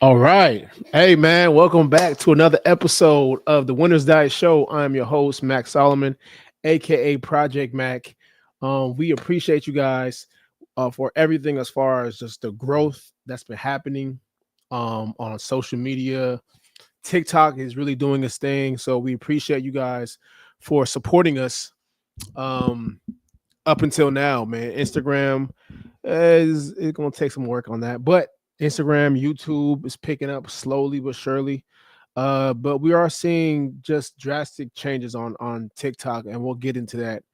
All right. Hey, man, welcome back to another episode of the Winner's Diet Show. I'm your host, Mac Solomon, aka Project Mac. We appreciate you guys for everything as far as just the growth that's been happening on social media. TikTok is really doing its thing. So we appreciate you guys for supporting us um, up until now, man. Instagram is going to take some work on that, but Instagram, YouTube is picking up slowly but surely. But we are seeing just drastic changes on TikTok, and we'll get into that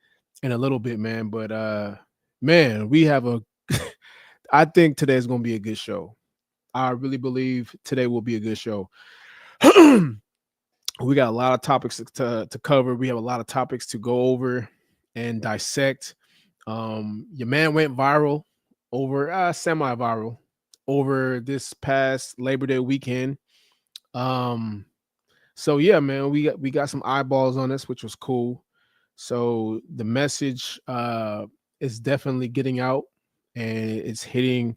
in a little bit, man. But man, we have a. I think today is going to be a good show. I really believe today will be a good show. We got a lot of topics to cover. We have a lot of topics to go over and dissect. Your man went viral over semi-viral over this past Labor Day weekend. So yeah, man, we got some eyeballs on this, which was cool. So the message is definitely getting out, and it's hitting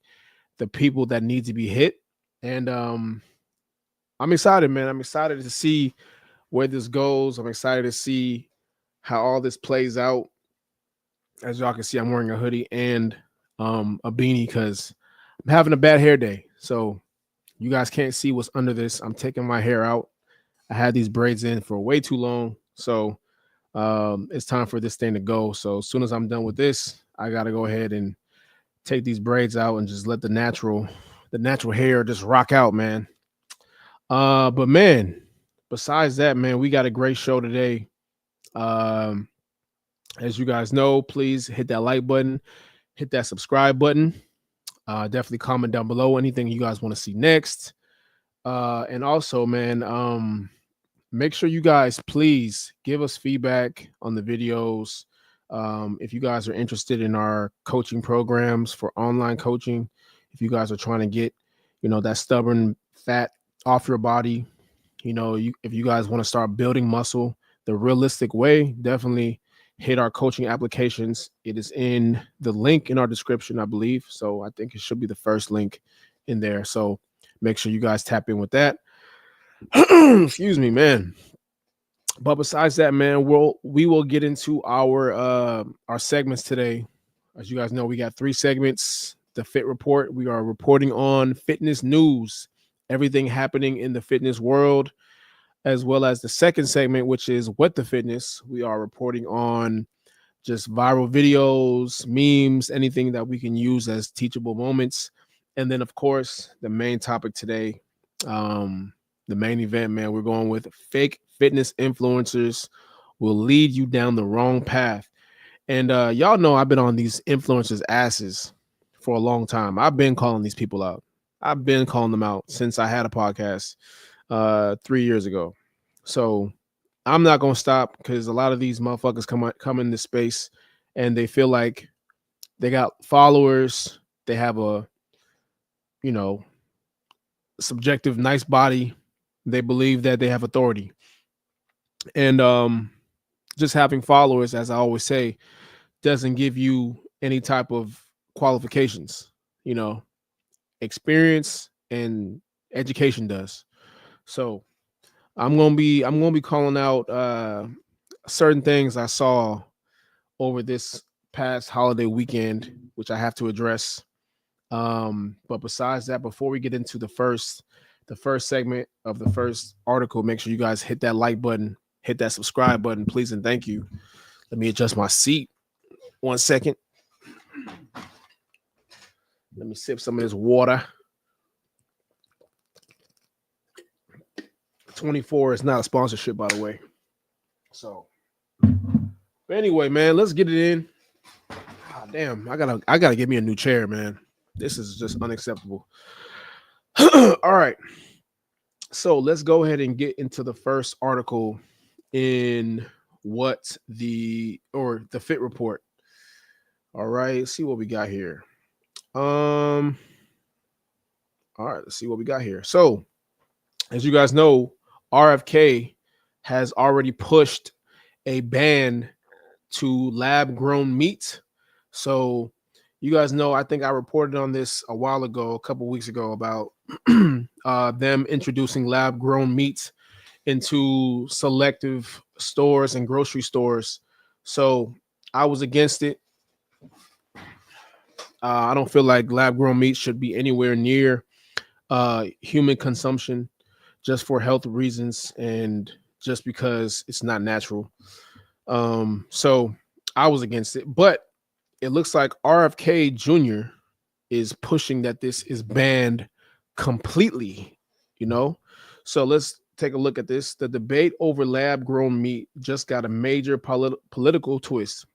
the people that need to be hit. And I'm excited, man. I'm excited to see where this goes. I'm excited to see how all this plays out. As y'all can see, I'm wearing a hoodie and a beanie because I'm having a bad hair day. So you guys can't see what's under this. I'm taking my hair out. I had these braids in for way too long. So it's time for this thing to go. So as soon as I'm done with this, I got to go ahead and take these braids out and just let the natural hair just rock out, man. But man, besides that, man, we got a great show today. Um, as you guys know, please hit that like button, hit that subscribe button. Definitely comment down below anything you guys want to see next. And also, man, make sure you guys please give us feedback on the videos. If you guys are interested in our coaching programs for online coaching, if you guys are trying to get, that stubborn fat off your body, if you guys want to start building muscle the realistic way, definitely hit our coaching applications. It is in the link in our description, I believe. So I think it should be the first link in there. So make sure you guys tap in with that. Excuse me, man. But besides that, man, we will get into our segments today. As you guys know, we got 3 segments. The Fit Report. We are reporting on fitness news, everything happening in the fitness world, as well as the second segment, which is What the Fitness. We are reporting on just viral videos, memes, anything that we can use as teachable moments. And then, of course, the main topic today, the main event, man, we're going with fake fitness influencers will lead you down the wrong path. And y'all know I've been on these influencers' asses for a long time. I've been calling these people out. I've been calling them out since I had a podcast 3 years ago. So I'm not going to stop because a lot of these motherfuckers come in this space and they feel like they got followers. They have a, subjective, nice body. They believe that they have authority. And just having followers, as I always say, doesn't give you any type of qualifications. Experience and education does. So I'm gonna be calling out certain things I saw over this past holiday weekend, which I have to address. But besides that, before we get into the first segment of the first article, make sure you guys hit that like button, hit that subscribe button, please and thank you. Let me adjust my seat. 1 second. Let me sip some of this water. 24 is not a sponsorship, by the way. So, but anyway, man, let's get it in. Oh, damn, I gotta get me a new chair, man. This is just unacceptable. All right. So let's go ahead and get into the first article in the Fit Report. All right, let's see what we got here. All right, let's see what we got here. So, as you guys know, RFK has already pushed a ban to lab-grown meat. So, you guys know, I think I reported on this a while ago, a couple weeks ago, about them introducing lab grown meats into selective stores and grocery stores. So I was against it. I don't feel like lab grown meat should be anywhere near human consumption just for health reasons and just because it's not natural. So I was against it, but it looks like RFK Jr. is pushing that this is banned completely, you know? So let's take a look at this. The debate over lab grown meat just got a major political twist.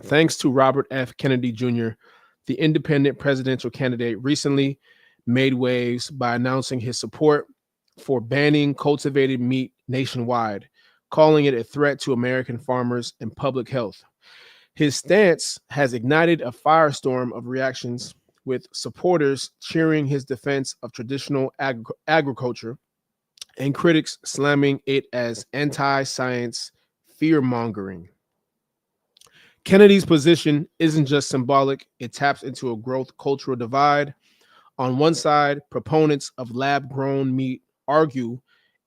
Thanks to Robert F. Kennedy Jr., the independent presidential candidate recently made waves by announcing his support for banning cultivated meat nationwide, calling it a threat to American farmers and public health. His stance has ignited a firestorm of reactions, with supporters cheering his defense of traditional agriculture and critics slamming it as anti science fear mongering. Kennedy's position isn't just symbolic, it taps into a growth cultural divide. On one side, proponents of lab grown meat argue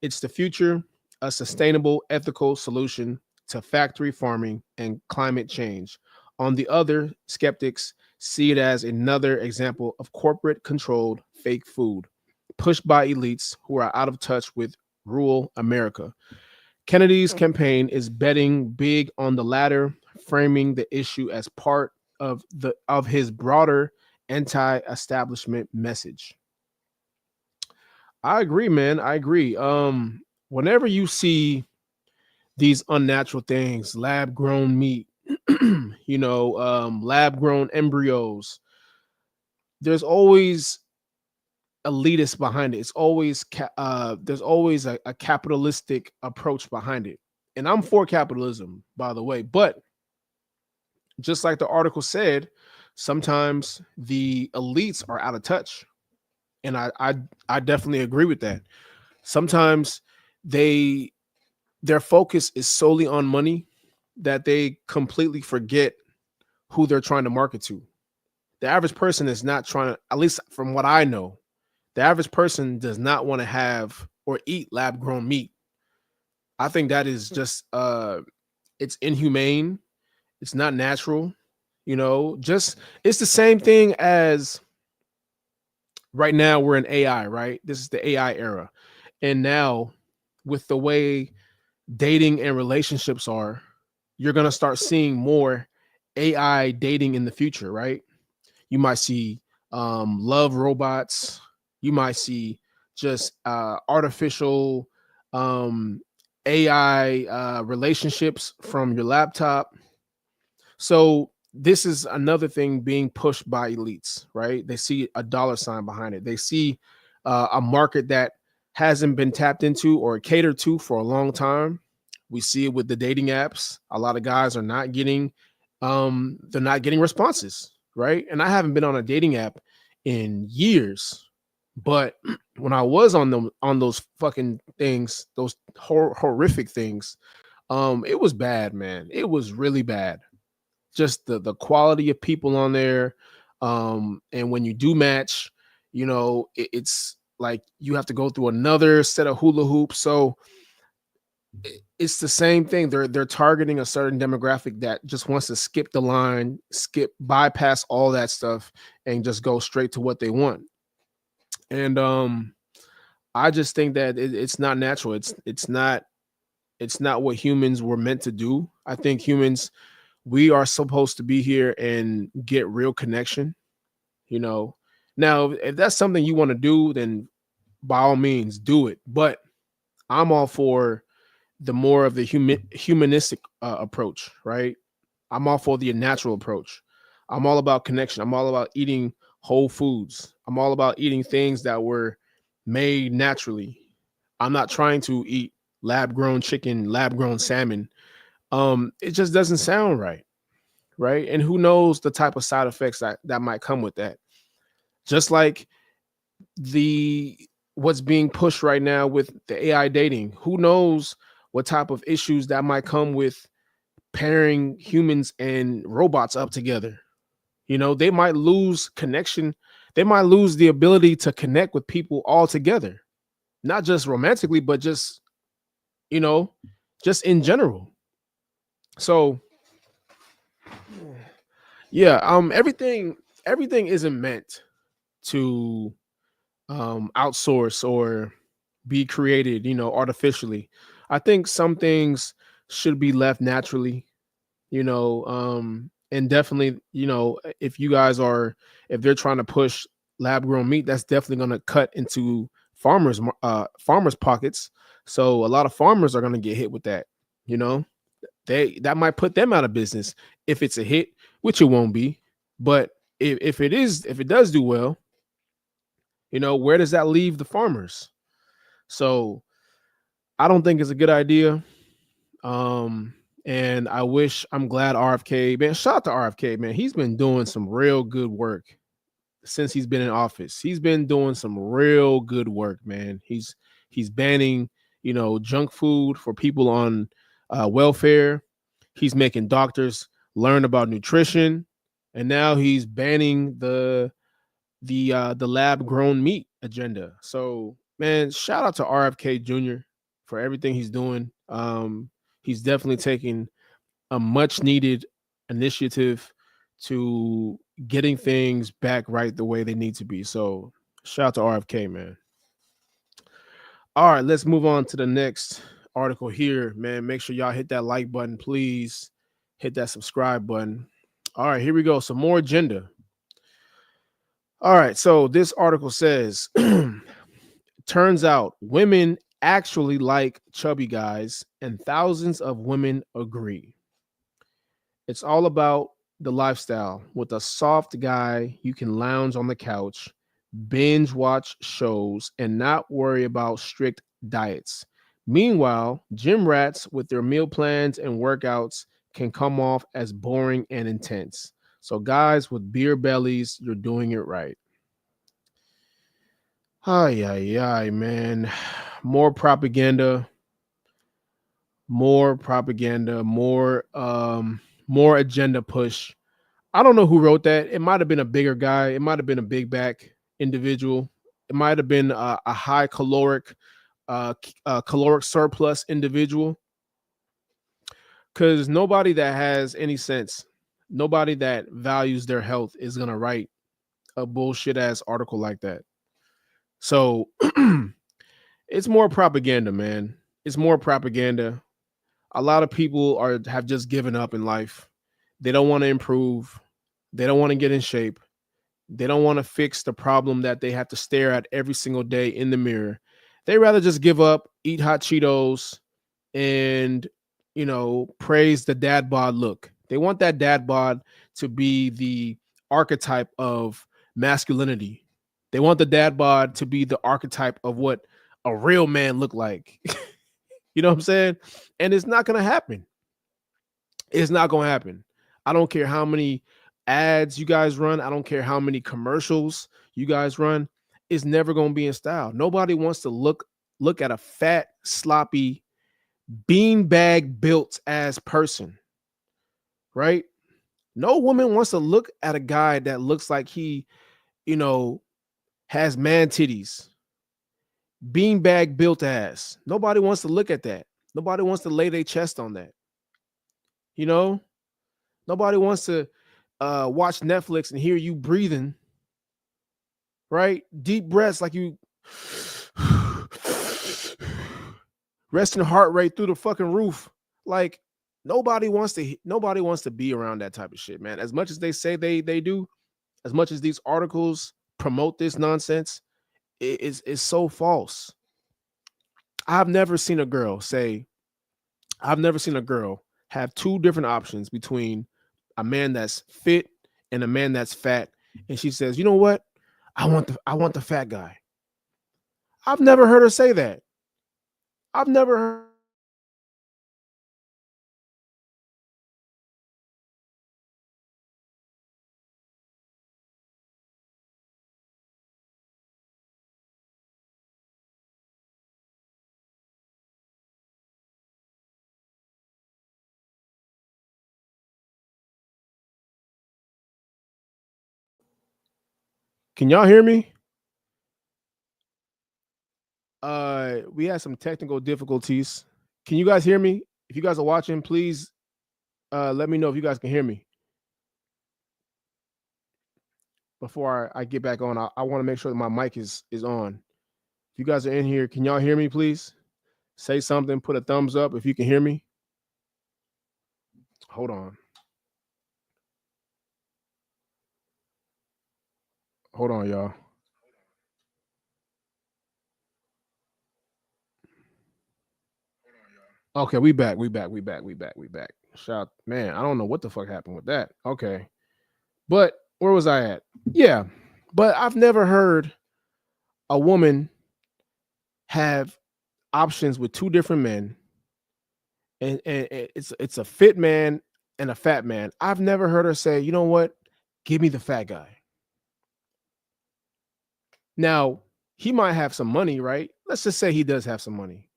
it's the future, a sustainable, ethical solution to factory farming and climate change. On the other, skeptics see it as another example of corporate controlled fake food pushed by elites who are out of touch with rural America. Kennedy's campaign is betting big on the latter, framing the issue as part of his broader anti-establishment message. I agree, man. I agree. Whenever you see these unnatural things, lab grown meat, lab grown embryos, there's always elitist behind it. It's always there's always a capitalistic approach behind it. And I'm for capitalism, by the way, but just like the article said, sometimes the elites are out of touch. And I definitely agree with that. Sometimes they their focus is solely on money that they completely forget who they're trying to market to. The average person is not trying to, at least from what I know, the average person does not want to have or eat lab grown meat. I think that is just it's inhumane. It's not natural. Just it's the same thing as right now we're in AI, right? This is the AI era. And now with the way dating and relationships are, you're going to start seeing more AI dating in the future, right? You might see love robots. You might see just artificial AI relationships from your laptop. So this is another thing being pushed by elites, right? They see a dollar sign behind it. They see a market that hasn't been tapped into or catered to for a long time. We see it with the dating apps. A lot of guys are not getting they're not getting responses, right? And I haven't been on a dating app in years. But when I was on those fucking things, those horrific things, it was bad, man. It was really bad. Just the quality of people on there, and when you do match, it's like you have to go through another set of hula hoops. So it's the same thing. They're targeting a certain demographic that just wants to skip the line, bypass all that stuff, and just go straight to what they want. And I just think that it's not natural. It's not what humans were meant to do. I think humans, we are supposed to be here and get real connection. you know Now if that's something you want to do, then by all means do it, but I'm all for the more of the humanistic approach, right? I'm all for the natural approach. I'm all about connection. I'm all about eating whole foods. I'm all about eating things that were made naturally. I'm not trying to eat lab grown chicken, lab grown salmon. It just doesn't sound right, right? And who knows the type of side effects that might come with that. Just like the what's being pushed right now with the AI dating. Who knows what type of issues that might come with pairing humans and robots up together. They might lose connection They might lose the ability to connect with people altogether, not just romantically, but just, you know, just in general. So yeah, everything isn't meant to outsource or be created, artificially. I think some things should be left naturally, and definitely, if you guys are, if they're trying to push lab grown meat, that's definitely going to cut into farmers pockets. So a lot of farmers are going to get hit with that. You know, that might put them out of business if it's a hit, which it won't be. But if it does do well, where does that leave the farmers? So I don't think it's a good idea. Um, and I'm glad RFK, man, shout out to RFK, man. He's been doing some real good work since he's been in office. He's been doing some real good work, man. He's banning, junk food for people on welfare. He's making doctors learn about nutrition, and now he's banning the lab grown meat agenda. So, man, shout out to RFK Jr. for everything he's doing. He's definitely taking a much needed initiative to getting things back right the way they need to be. So, shout out to RFK, man. All right, let's move on to the next article here, man. Make sure y'all hit that like button, please. Hit that subscribe button. All right, here we go. Some more agenda. All right, so this article says turns out women actually like chubby guys, and thousands of women agree. It's all about the lifestyle. With a soft guy, you can lounge on the couch, binge watch shows, and not worry about strict diets. Meanwhile, gym rats with their meal plans and workouts can come off as boring and intense. So, guys with beer bellies, you're doing it right. Ay, ay, ay, man. More propaganda, more propaganda, more agenda push. I don't know who wrote that. It might have been a bigger guy. It might have been a big back individual. It might have been a high caloric surplus individual. Because nobody that has any sense, nobody that values their health is gonna write a bullshit ass article like that. So it's more propaganda, man. It's more propaganda. A lot of people have just given up in life. They don't want to improve. They don't want to get in shape. They don't want to fix the problem that they have to stare at every single day in the mirror. They rather just give up, eat hot Cheetos, and praise the dad bod look. They want that dad bod to be the archetype of masculinity. They want the dad bod to be the archetype of what a real man look like. You know what I'm saying? And it's not gonna happen. It's not gonna happen. I don't care how many ads you guys run. I don't care how many commercials you guys run. It's never gonna be in style. Nobody wants to look at a fat, sloppy, beanbag built ass person, right? No woman wants to look at a guy that looks like he, you know, has man titties, beanbag built ass. Nobody wants to look at that. Nobody wants to lay their chest on that. You know, nobody wants to watch Netflix and hear you breathing, right? Deep breaths like you resting heart rate through the fucking roof. Like nobody wants to be around that type of shit, man. As much as they say they do, as much as these articles promote this nonsense, it's so false. I've never seen a girl say, I've never seen a girl have two different options between a man that's fit and a man that's fat, and she says, "You know what? I want the fat guy." I've never heard her say that. I've never heard Can y'all hear me? We had some technical difficulties. Can you guys hear me? If you guys are watching, please let me know if you guys can hear me before I get back on. I want to make sure that my mic is on. If you guys are in here, can y'all hear me, please? Say something, put a thumbs up if you can hear me. Hold on. Hold on, y'all. Okay, we back. Shout, man, I don't know what the fuck happened with that. Okay. But where was I at? Yeah. But I've never heard a woman have options with two different men, and it's a fit man and a fat man. I've never heard her say, you know what? Give me the fat guy. Now, he might have some money, right? Let's just say he does have some money.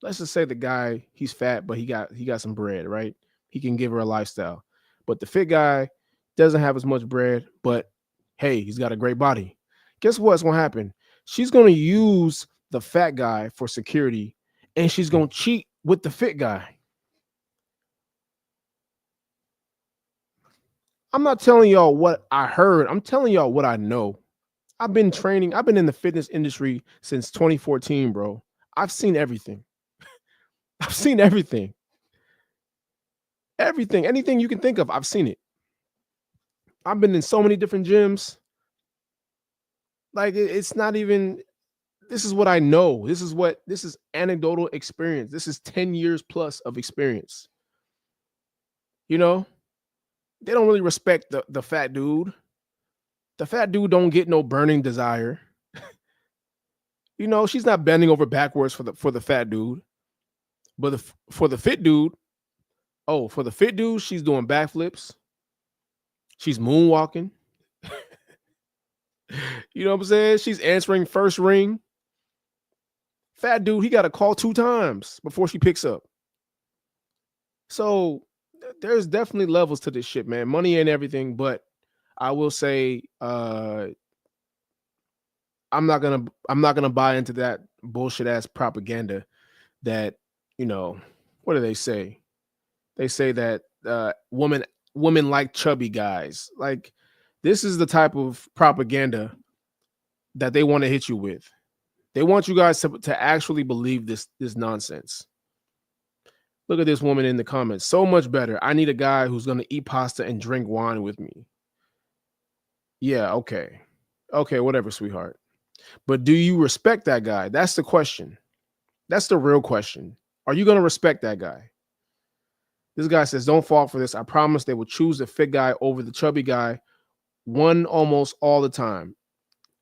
Let's just say the guy, he's fat, but he got some bread, right? He can give her a lifestyle. But the fit guy doesn't have as much bread, but hey, he's got a great body. Guess what's gonna happen? She's gonna use the fat guy for security, and she's gonna cheat with the fit guy. I'm not telling y'all what I heard. I'm telling y'all what I know. I've been training. I've been in the fitness industry since 2014, bro. I've seen everything. I've seen everything. Everything. Anything you can think of, I've seen it. I've been in so many different gyms. Like it's not even, this is what I know. This is anecdotal experience. This is 10 years plus of experience. You know, they don't really respect the fat dude. The fat dude don't get no burning desire. You know, she's not bending over backwards for the fat dude. But for the fit dude, for the fit dude, she's doing backflips. She's moonwalking. You know what I'm saying? She's answering first ring. Fat dude, he got to call 2 times before she picks up. So there's definitely levels to this shit, man. Money ain't everything, but I will say I'm not gonna buy into that bullshit ass propaganda that, you know, what do they say? They say that women like chubby guys. Like, this is the type of propaganda that they want to hit you with. They want you guys to actually believe this nonsense. Look at this woman in the comments. So much better. I need a guy who's going to eat pasta and drink wine with me. Yeah, okay. Okay, whatever, sweetheart. But do you respect that guy? That's the question. That's the real question. Are you going to respect that guy? This guy says, don't fall for this. I promise they will choose the fit guy over the chubby guy. One almost all the time.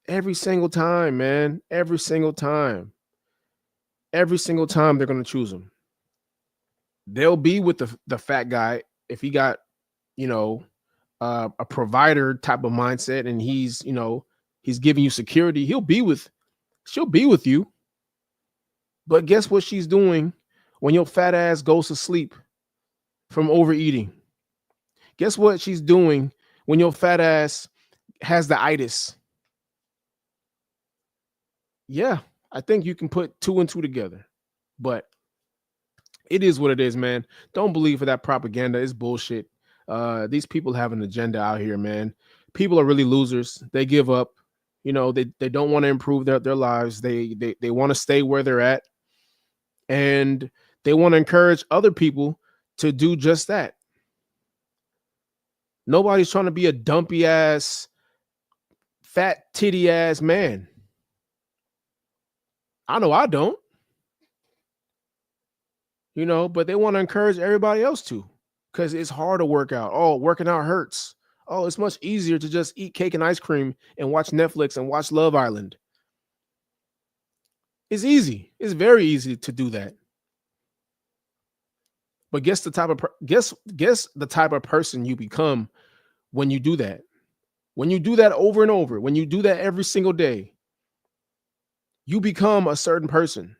Every single time, man. Every single time. Every single time they're going to choose him. They'll be with the fat guy if he got, you know, a provider type of mindset, and he's, you know, he's giving you security. She'll be with you. But guess what she's doing when your fat ass goes to sleep from overeating? Guess what she's doing when your fat ass has the itis? Yeah, I think you can put 2 and 2 together. But it is what it is, man. Don't believe for that propaganda. It's bullshit. These people have an agenda out here, man. People are really losers. They give up. You know, they don't want to improve their lives. They want to stay where they're at. And they want to encourage other people to do just that. Nobody's trying to be a dumpy ass, fat titty ass man. I know I don't. You know, but they want to encourage everybody else to, because it's hard to work out. Oh, working out hurts. Oh, it's much easier to just eat cake and ice cream and watch Netflix and watch Love Island. It's easy. It's very easy to do that. But guess the type of person you become when you do that. When you do that over and over, when you do that every single day, you become a certain person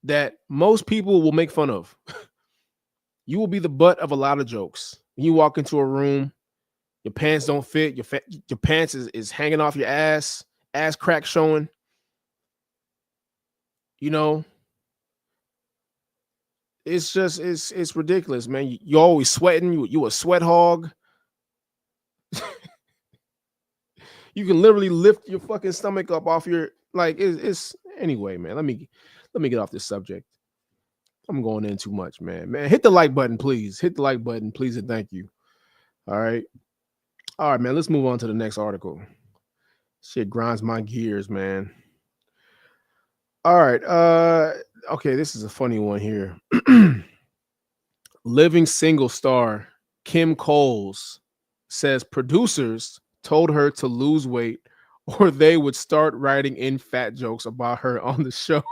that most people will make fun of. You will be the butt of a lot of jokes. You walk into a room, Your pants don't fit. Your pants is hanging off your ass crack showing. You know, it's just it's ridiculous, man. You always sweating. You a sweat hog. You can literally lift your fucking stomach up off your like it's anyway, man. Let me get off this subject. I'm going in too much, man. Man, hit the like button, please. Hit the like button, please, and thank you. All right. All right, man. Let's move on to the next article. Shit grinds my gears, man. All right. Okay, this is a funny one here. Living single star Kim Coles says producers told her to lose weight or they would start writing in fat jokes about her on the show.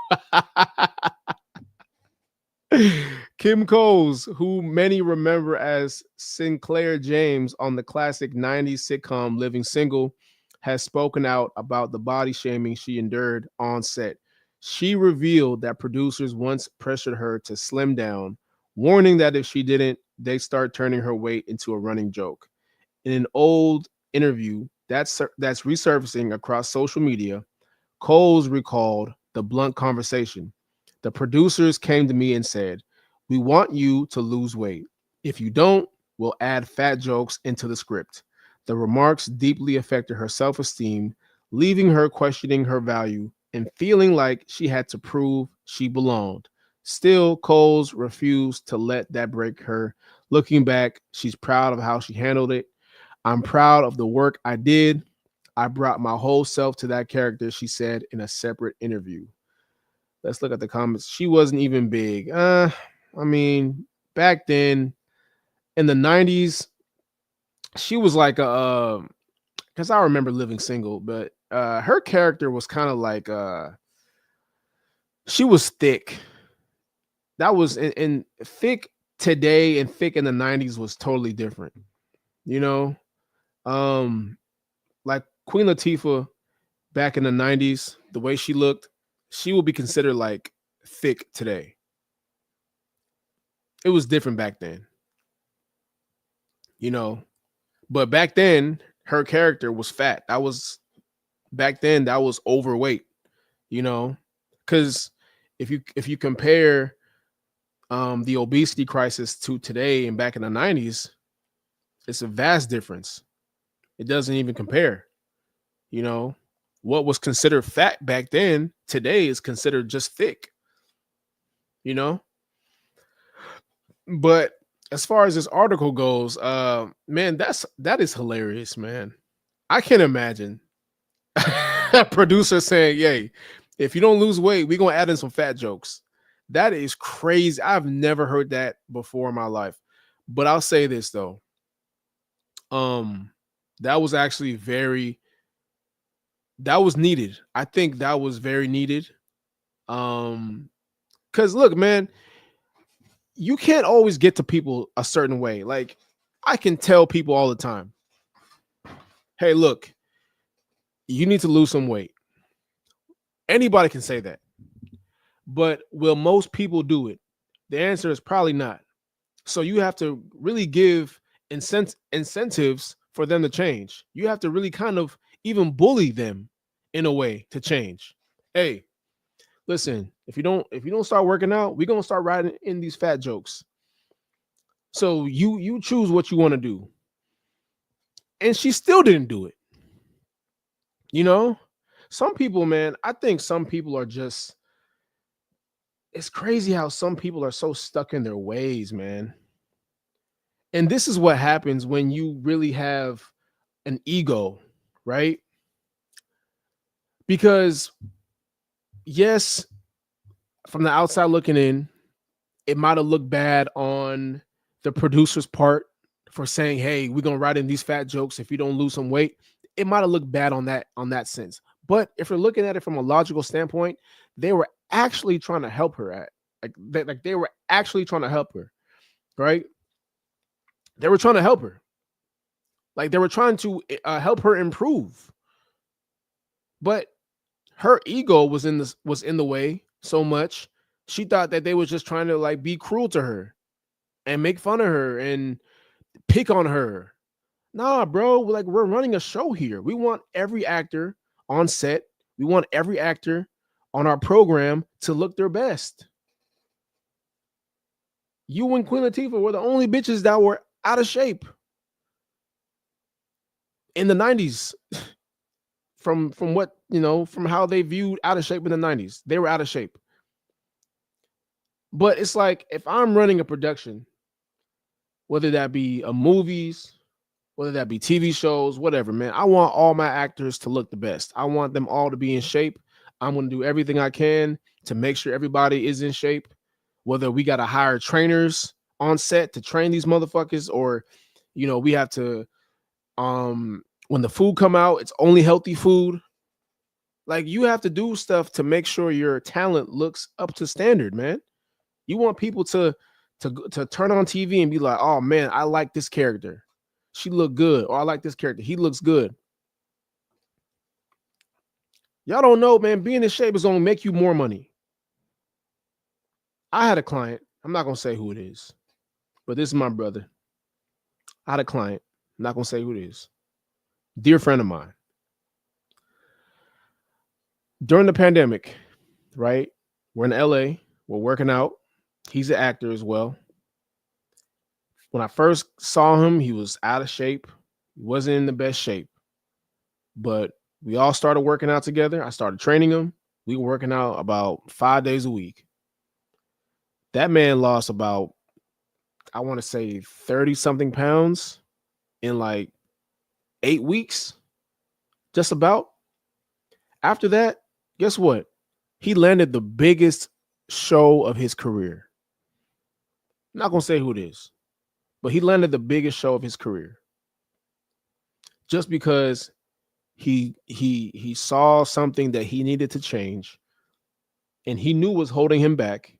Kim Coles, who many remember as Sinclair James on the classic 90s sitcom Living Single, has spoken out about the body shaming she endured on set. She revealed that producers once pressured her to slim down, warning that if she didn't, they'd start turning her weight into a running joke. In an old interview that's resurfacing across social media, Coles recalled the blunt conversation. The producers came to me and said, "We want you to lose weight. If you don't, we'll add fat jokes into the script." The remarks deeply affected her self-esteem, leaving her questioning her value and feeling like she had to prove she belonged. Still, Coles refused to let that break her. Looking back, she's proud of how she handled it. "I'm proud of the work I did. I brought my whole self to that character," she said in a separate interview. Let's look at the comments. She wasn't even big. I mean, back then in the 90s, she was like a because I remember Living Single, but her character was kind of like she was thick. That was in thick today and thick in the 90s was totally different. You know? Like Queen Latifah back in the 90s, the way she looked, she would be considered like thick today. It was different back then, you know. But back then, her character was fat. That was back then. That was overweight, you know. Because if you compare the obesity crisis to today and back in the 90s, it's a vast difference. It doesn't even compare. You know, what was considered fat back then, today is considered just thick. You know, but as far as this article goes, man, that is hilarious, man. I can't imagine a producer saying, "Yay, if you don't lose weight, we're gonna add in some fat jokes." That is crazy. I've never heard that before in my life. But I'll say this though. Um, that was actually that was needed. I think that was very needed. Because look, man, you can't always get to people a certain way. Like, I can tell people all the time, "Hey, look, you need to lose some weight." Anybody can say that. But will most people do it? The answer is probably not. So you have to really give incentives for them to change. You have to really kind of even bully them in a way to change. Hey, listen, if you don't start working out, we're gonna start writing in these fat jokes. So you choose what you want to do. And she still didn't do it. You know? Some people, man, I think some people are just it's crazy how some people are so stuck in their ways, man. And this is what happens when you really have an ego, right? Because yes, from the outside looking in, it might have looked bad on the producer's part for saying, "Hey, we're gonna write in these fat jokes if you don't lose some weight." It might have looked bad on that sense. But if you're looking at it from a logical standpoint, they were actually trying to help her at like they were actually trying to help her, right? They were trying to help her. Like they were trying to help her improve. But her ego was in the way so much. She thought that they was just trying to like be cruel to her and make fun of her and pick on her. Nah, bro. Like, we're running a show here. We want every actor on set. We want every actor on our program to look their best. You and Queen Latifah were the only bitches that were out of shape in the 90s. From what, from how they viewed out of shape in the 90s. They were out of shape. But it's like, if I'm running a production, whether that be a movies, whether that be TV shows, whatever, man, I want all my actors to look the best. I want them all to be in shape. I'm going to do everything I can to make sure everybody is in shape, whether we got to hire trainers on set to train these motherfuckers, or, we have to, when the food come out, it's only healthy food. Like, you have to do stuff to make sure your talent looks up to standard, man. You want people to turn on TV and be like, "Oh man, I like this character. She looked good," or "I like this character. He looks good." Y'all don't know, man. Being in shape is gonna make you more money. I had a client. I'm not gonna say who it is, but this is my brother. I had a client. I'm not gonna say who it is. Dear friend of mine. During the pandemic, right? We're in LA. We're working out. He's an actor as well. When I first saw him, he was out of shape. He wasn't in the best shape. But we all started working out together. I started training him. We were working out about 5 days a week. That man lost about, I want to say, 30 something pounds in like 8 weeks. Just about. After that, guess what? He landed the biggest show of his career. I'm not going to say who it is, but he landed the biggest show of his career. Just because he saw something that he needed to change and he knew was holding him back.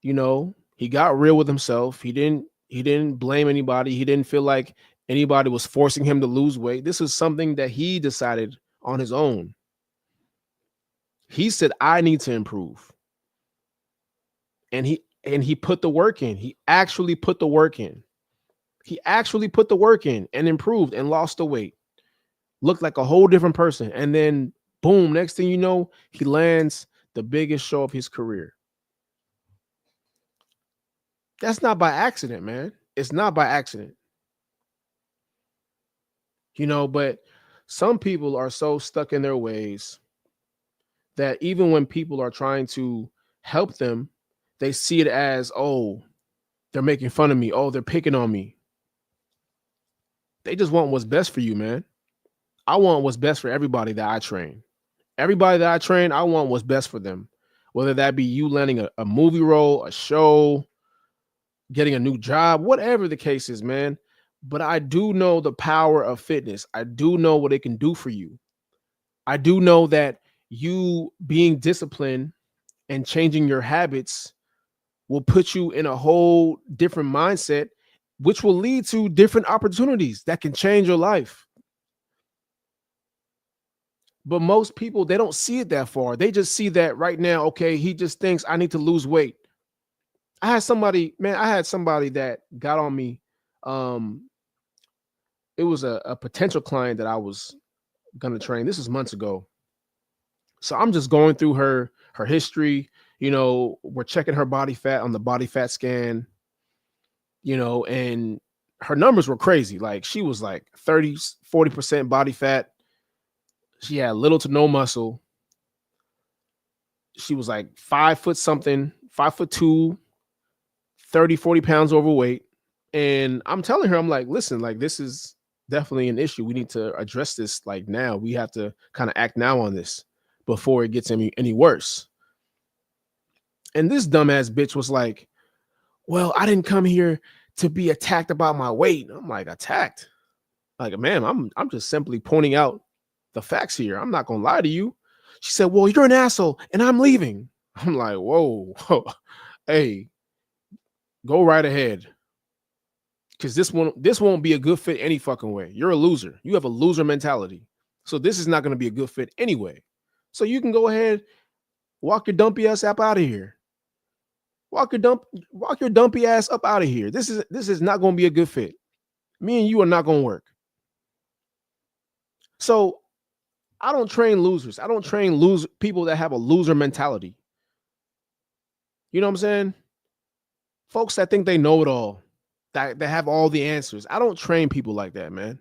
He got real with himself. He didn't blame anybody. He didn't feel like anybody was forcing him to lose weight. This is something that he decided on his own. He said, "I need to improve." And he put the work in. He actually put the work in. He actually put the work in and improved and lost the weight. Looked like a whole different person. And then boom, next thing you know, he lands the biggest show of his career. That's not by accident, man. It's not by accident. But some people are so stuck in their ways that even when people are trying to help them, they see it as, oh, they're making fun of me. Oh, they're picking on me. They just want what's best for you, man. I want what's best for everybody that I train. Everybody that I train, I want what's best for them. Whether that be you landing a movie role, a show, getting a new job, whatever the case is, man. But I do know the power of fitness. I do know what it can do for you. I do know that you being disciplined and changing your habits will put you in a whole different mindset, which will lead to different opportunities that can change your life. But most people, they don't see it that far. They just see that right now, okay, he just thinks I need to lose weight. I had somebody that got on me. It was a potential client that I was going to train. This was months ago. So I'm just going through her history. We're checking her body fat on the body fat scan, and her numbers were crazy. Like, she was like 30-40% body fat. She had little to no muscle. She was like 5 foot something, 5'2", 30-40 pounds overweight. And I'm telling her, I'm like, listen, like, this is definitely an issue. We need to address this like now. We have to kind of act now on this before it gets any worse. And this dumbass bitch was like, well, I didn't come here to be attacked about my weight. I'm like, attacked? Like, ma'am, I'm just simply pointing out the facts here. I'm not going to lie to you. She said, well, you're an asshole and I'm leaving. I'm like, whoa, hey, go right ahead. Because this won't be a good fit any fucking way. You're a loser. You have a loser mentality. So this is not going to be a good fit anyway. So you can go ahead, walk your dumpy ass up out of here. Walk your dumpy ass up out of here. This is not going to be a good fit. Me and you are not going to work. So I don't train losers. I don't train people that have a loser mentality. You know what I'm saying? Folks that think they know it all, that have all the answers. I don't train people like that, man.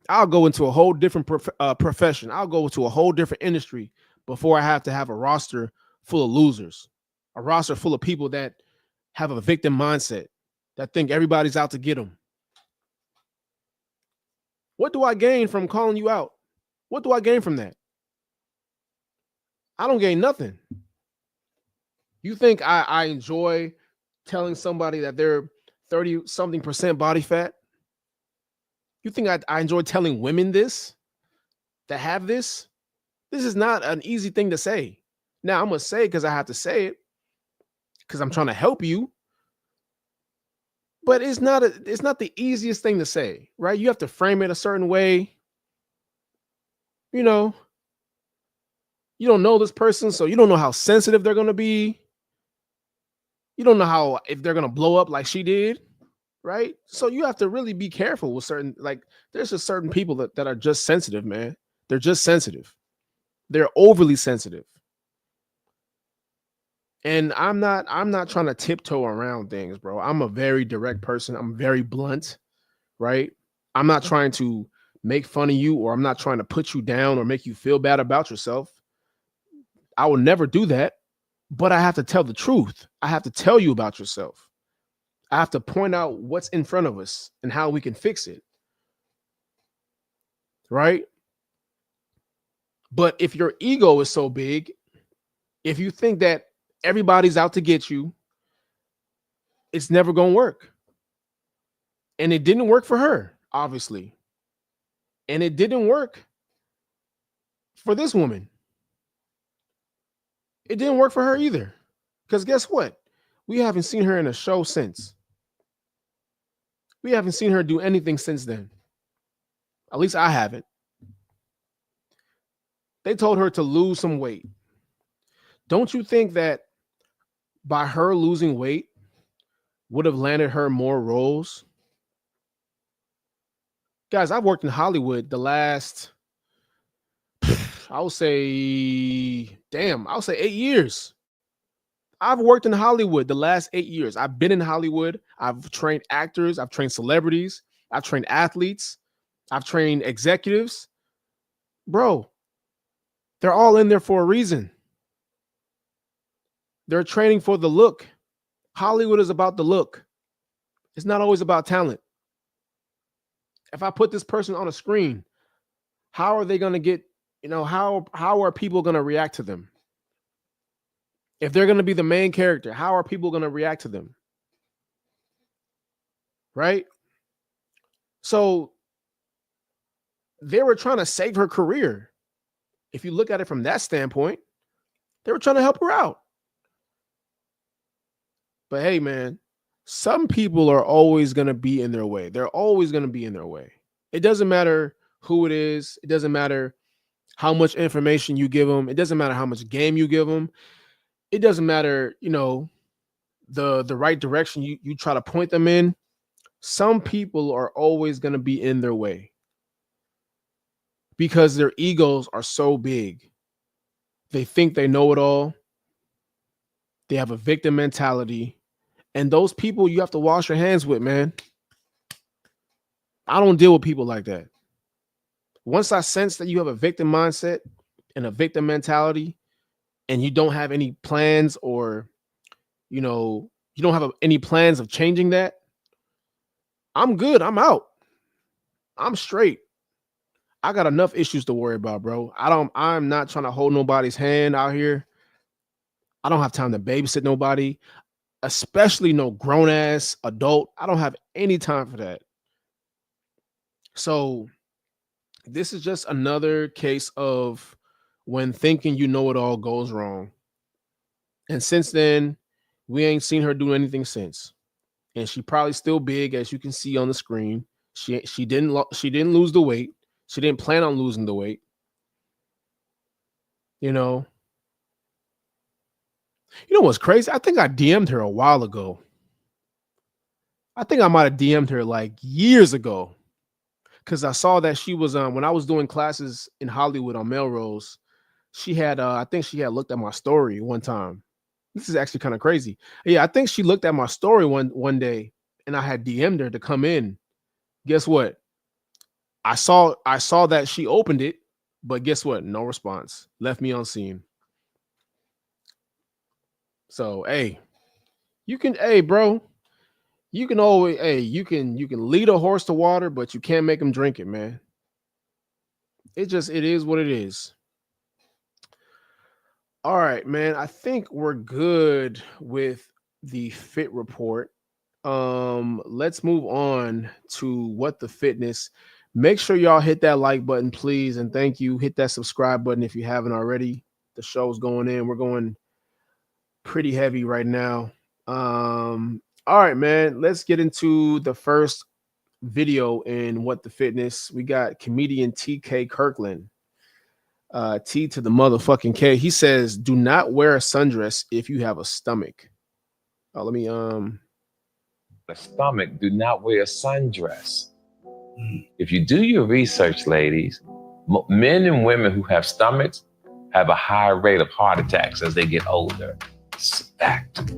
I'll go into a whole different profession. I'll go into a whole different industry before I have to have a roster full of losers, a roster full of people that have a victim mindset, that think everybody's out to get them. What do I gain from calling you out? What do I gain from that? I don't gain nothing. You think I enjoy telling somebody that they're 30 something percent body fat? You think I enjoy telling women this, that have this? This is not an easy thing to say. Now I'm going to say it because I have to say it, because I'm trying to help you. But it's not the easiest thing to say, right? You have to frame it a certain way. You know, you don't know this person, so you don't know how sensitive they're going to be. You don't know if they're going to blow up like she did, right? So you have to really be careful with there's just certain people that are just sensitive, man. They're just sensitive. They're overly sensitive. And I'm not trying to tiptoe around things, bro. I'm a very direct person. I'm very blunt, right? I'm not trying to make fun of you, or I'm not trying to put you down or make you feel bad about yourself. I will never do that, but I have to tell the truth. I have to tell you about yourself. I have to point out what's in front of us and how we can fix it, right? But if your ego is so big, if you think that everybody's out to get you, it's never going to work. And it didn't work for her, obviously. And it didn't work for this woman. It didn't work for her either. Because guess what? We haven't seen her in a show since. We haven't seen her do anything since then. At least I haven't. They told her to lose some weight. Don't you think that by her losing weight would have landed her more roles? Guys, I've worked in Hollywood the last, I'll say 8 years. I've worked in Hollywood the last 8 years. I've been in Hollywood. I've trained actors. I've trained celebrities. I've trained athletes. I've trained executives. Bro, they're all in there for a reason. They're training for the look. Hollywood is about the look. It's not always about talent. If I put this person on a screen, how are they going to get, how are people going to react to them? If they're going to be the main character, how are people going to react to them? Right? So they were trying to save her career. If you look at it from that standpoint, they were trying to help her out. But hey, man, some people are always going to be in their way. They're always going to be in their way. It doesn't matter who it is. It doesn't matter how much information you give them. It doesn't matter how much game you give them. It doesn't matter, the right direction you try to point them in. Some people are always going to be in their way because their egos are so big. They think they know it all. They have a victim mentality. And those people you have to wash your hands with, man. I don't deal with people like that. Once I sense that you have a victim mindset and a victim mentality, and you don't have any plans, or, you don't have any plans of changing that, I'm good. I'm out. I'm straight. I got enough issues to worry about, bro. I'm not trying to hold nobody's hand out here. I don't have time to babysit nobody, especially no grown ass adult. I don't have any time for that. So this is just another case of when thinking you know it all goes wrong. And since then, we ain't seen her do anything since. And she probably still big, as you can see on the screen. She didn't lose the weight. She didn't plan on losing the weight. You know what's crazy? I think I DM'd her a while ago. I think I might have DM'd her like years ago because I saw that she was when I was doing classes in Hollywood on Melrose. She had I think she had looked at my story one time. This is actually kind of crazy. Yeah, I think she looked at my story one day, and I had DM'd her to come in. Guess what? I saw that she opened it, but guess what? No response. Left me unseen. So hey, hey bro, you can always you can lead a horse to water, but you can't make him drink it, man. It is what it is. All right, man. I think we're good with the fit report. Let's move on to what the fitness. Make sure y'all hit that like button, please, and thank you. Hit that subscribe button if you haven't already. The show's going in. We're going pretty heavy right now. All right, man. Let's get into the first video in what the fitness. We got comedian TK Kirkland. T to the motherfucking K. He says, "Do not wear a sundress if you have a stomach." Let me A stomach, do not wear a sundress. If you do your research, ladies, men and women who have stomachs have a higher rate of heart attacks as they get older. It's a fact.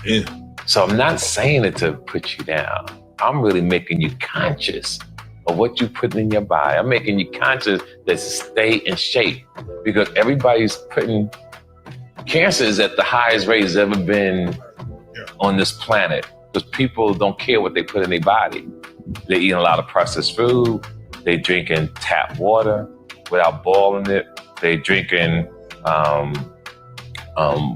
Yeah. So I'm not saying it to put you down. I'm really making you conscious of what you put in your body. I'm making you conscious that stay in shape, because everybody's putting cancer is at the highest rate it's ever been on this planet, because people don't care what they put in their body. They're eating a lot of processed food. They're drinking tap water without boiling it. They're drinking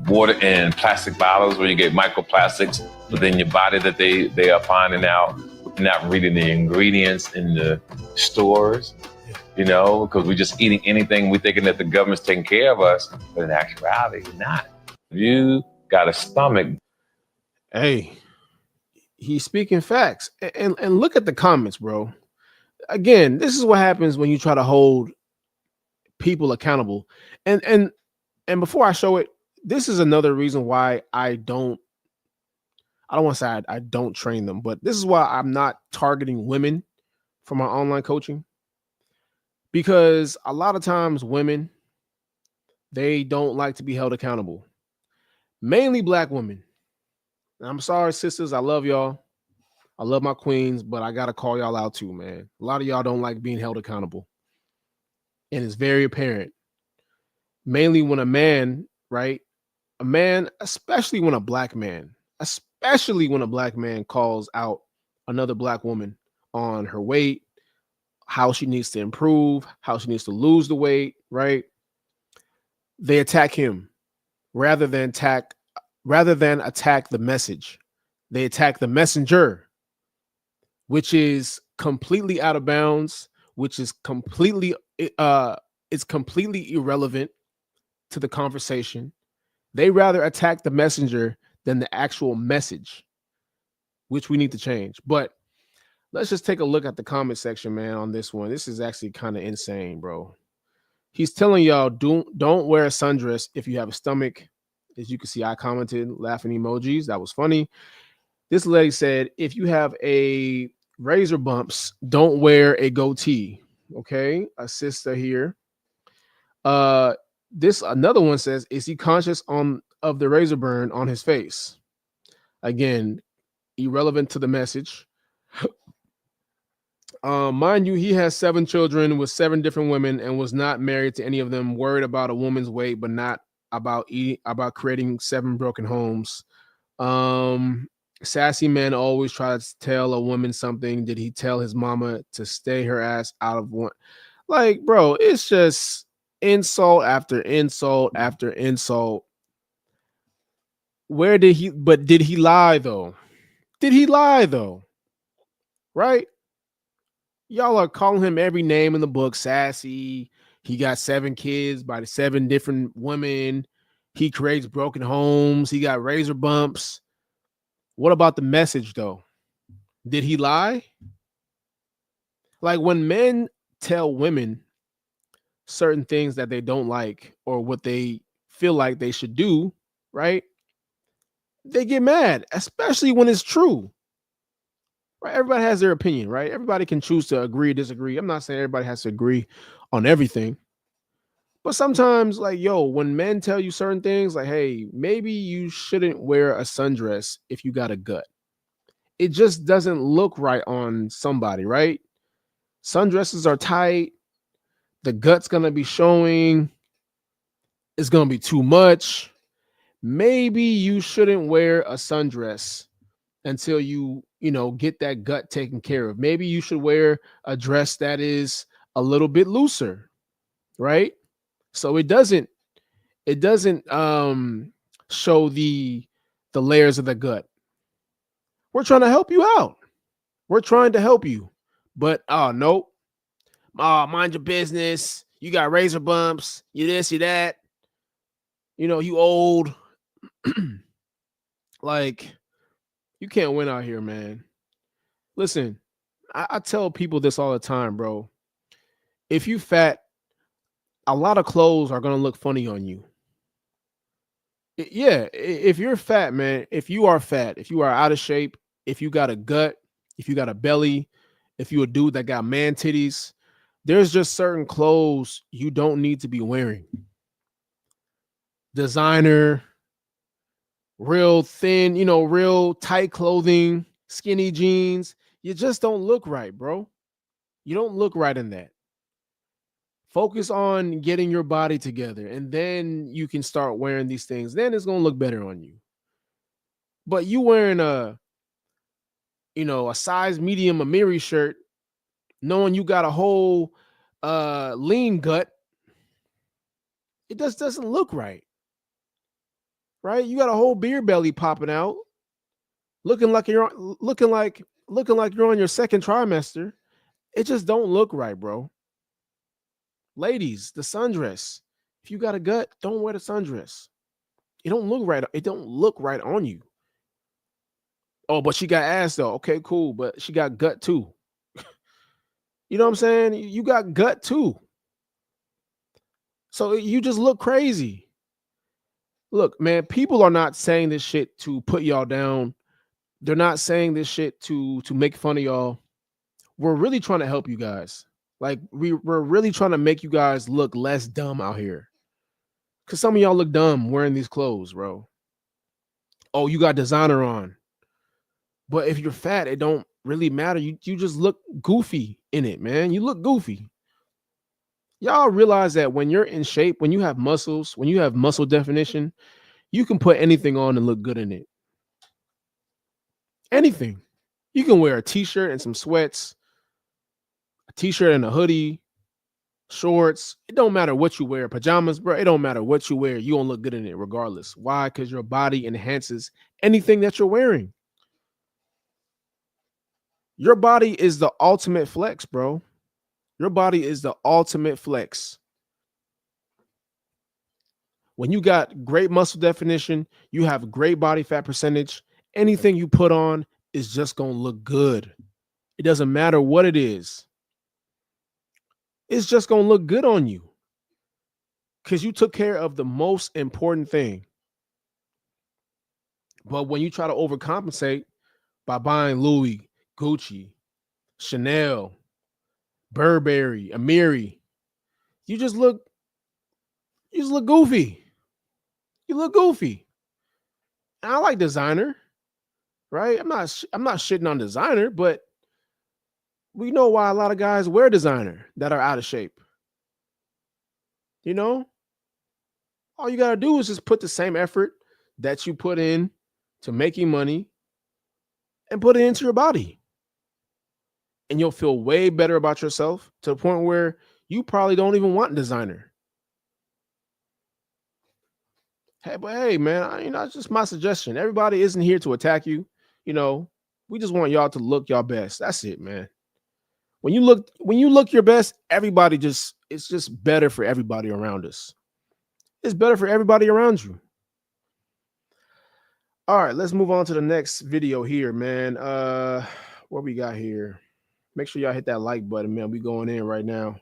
water in plastic bottles where you get microplastics within your body that they are finding out, not reading the ingredients in the stores, you know, because we're just eating anything. We're thinking that the government's taking care of us, but in actuality, you're not. You got a stomach. Hey, he's speaking facts. And look at the comments, bro. Again, this is what happens when you try to hold people accountable. And before I show it, this is another reason why I don't want to say I don't train them, but this is why I'm not targeting women for my online coaching. Because a lot of times women, they don't like to be held accountable. Mainly black women. And I'm sorry, sisters. I love y'all. I love my queens, but I got to call y'all out too, man. A lot of y'all don't like being held accountable. And it's very apparent. Mainly when a man, right? A man, especially when a black man calls out another black woman on her weight, how she needs to improve, how she needs to lose the weight, right? They attack him rather than attack the message. They attack the messenger, which is completely out of bounds, which is completely it's completely irrelevant to the conversation. They rather attack the messenger than the actual message, which we need to change. But let's just take a look at the comment section, man, on this one. This is actually kind of insane, bro. He's telling y'all, don't wear a sundress if you have a stomach. As you can see, I commented laughing emojis. That was funny. This lady said, if you have a razor bumps, don't wear a goatee. Okay, a sister here. This another one says, is he conscious of the razor burn on his face? Again, irrelevant to the message. Mind you, he has 7 children with 7 different women and was not married to any of them. Worried about a woman's weight, but not about creating 7 broken homes. Sassy men always try to tell a woman something. Did he tell his mama to stay her ass out of one? Like, bro, it's just insult after insult after insult. Did he lie though? Did he lie though? Right? Y'all are calling him every name in the book. Sassy. He got 7 kids by the 7 different women. He creates broken homes. He got razor bumps. What about the message though? Did he lie? Like when men tell women certain things that they don't like or what they feel like they should do, right? They get mad, especially when it's true. Right? Everybody has their opinion, right? Everybody can choose to agree, disagree. I'm not saying everybody has to agree on everything, but sometimes, like, yo, when men tell you certain things, like, hey, maybe you shouldn't wear a sundress if you got a gut. It just doesn't look right on somebody, right? Sundresses are tight. The gut's gonna be showing. It's gonna be too much. Maybe you shouldn't wear a sundress until you get that gut taken care of. Maybe you should wear a dress that is a little bit looser, right? So it doesn't show the layers of the gut. We're trying to help you out. We're trying to help you. But oh nope. Mind your business. You got razor bumps, you this, you that, you old. Like, you can't win out here, man. Listen, I tell people this all the time, bro. If you fat, a lot of clothes are gonna look funny on you. Yeah, if you're fat, man, if you are fat, if you are out of shape, if you got a gut, if you got a belly, if you a dude that got man titties, there's just certain clothes you don't need to be wearing. Designer, real thin, real tight clothing, skinny jeans, you just don't look right, bro. You don't look right in that. Focus on getting your body together, and then you can start wearing these things. Then it's gonna look better on you. But you wearing a size medium Amiri shirt, knowing you got a whole lean gut, it just doesn't look right. Right? You got a whole beer belly popping out, looking like you're on your second trimester. It just don't look right, bro. Ladies, the sundress. If you got a gut, don't wear the sundress. It don't look right. It don't look right on you. Oh, but she got ass though. Okay, cool. But she got gut too. You know what I'm saying? You got gut too. So you just look crazy. Look, man, people are not saying this shit to put y'all down. They're not saying this shit to make fun of y'all. We're really trying to help you guys. Like, we're really trying to make you guys look less dumb out here. Cause some of y'all look dumb wearing these clothes, bro. Oh, you got designer on. But if you're fat, it don't really matter. You just look goofy in it, man. You look goofy. Y'all realize that when you're in shape, when you have muscles, when you have muscle definition, you can put anything on and look good in it. Anything. You can wear a t-shirt and some sweats, a t-shirt and a hoodie, shorts. It don't matter what you wear, pajamas, bro. It don't matter what you wear. You gonna look good in it regardless. Why? Because your body enhances anything that you're wearing. Your body is the ultimate flex, bro. Your body is the ultimate flex. When you got great muscle definition, you have great body fat percentage, anything you put on is just going to look good. It doesn't matter what it is. It's just going to look good on you because you took care of the most important thing. But when you try to overcompensate by buying Louis, Gucci, Chanel, Burberry, Amiri, you just look goofy. You look goofy. And I like designer, right? I'm not shitting on designer, but we know why a lot of guys wear designer that are out of shape. You know, all you got to do is just put the same effort that you put in to making money and put it into your body. And you'll feel way better about yourself to the point where you probably don't even want designer. Hey, but hey, man, it's just my suggestion. Everybody isn't here to attack you. You know, we just want y'all to look y'all best. That's it, man. When you look your best, it's just better for everybody around us. It's better for everybody around you. All right, let's move on to the next video here, man. What we got here? Make sure y'all hit that like button, man. We going in right now.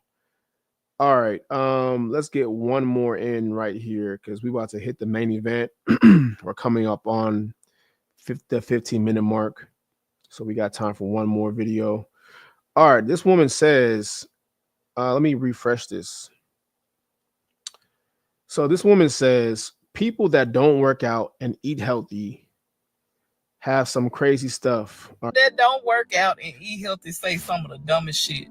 All right, let's get one more in right here because we about to hit the main event. We're coming up on the 15-minute mark. So we got time for one more video. All right, this woman says, let me refresh this. So this woman says people that don't work out and eat healthy have some crazy stuff. That don't work out and eat healthy say some of the dumbest shit.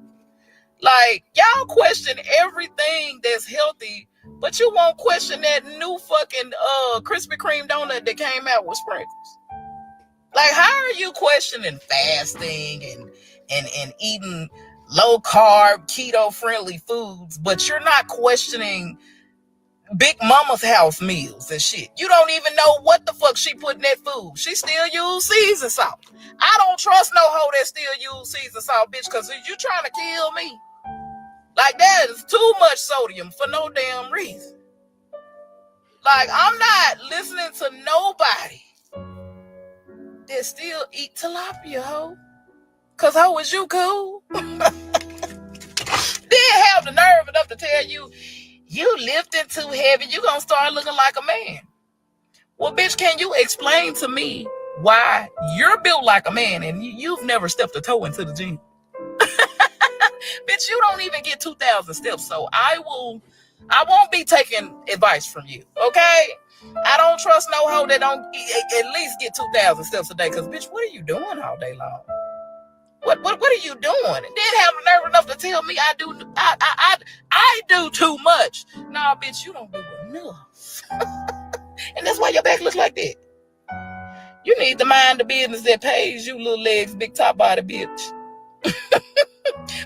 Like, y'all question everything that's healthy, but you won't question that new fucking Krispy Kreme donut that came out with sprinkles. Like, how are you questioning fasting and eating low carb, keto friendly foods, but you're not questioning Big Mama's house meals and shit? You don't even know what the fuck she put in that food. She still use season salt. I don't trust no hoe that still use season salt, bitch, because you trying to kill me. Like, that is too much sodium for no damn reason. Like, I'm not listening to nobody that still eat tilapia, hoe. Cause hoe, is you cool? Then have the nerve enough to tell you lifting too heavy, you gonna start looking like a man. Well, bitch, can you explain to me why you're built like a man and you've never stepped a toe into the gym? Bitch, you don't even get 2,000 steps, so I won't be taking advice from you, okay? I don't trust no hoe that don't at least get 2,000 steps a day, because, bitch, what are you doing all day long? What are you doing? And then have the nerve enough to tell me I do too much. Nah, bitch, you don't do enough. And that's why your back looks like that. You need to mind the business that pays you, little legs, big top body bitch.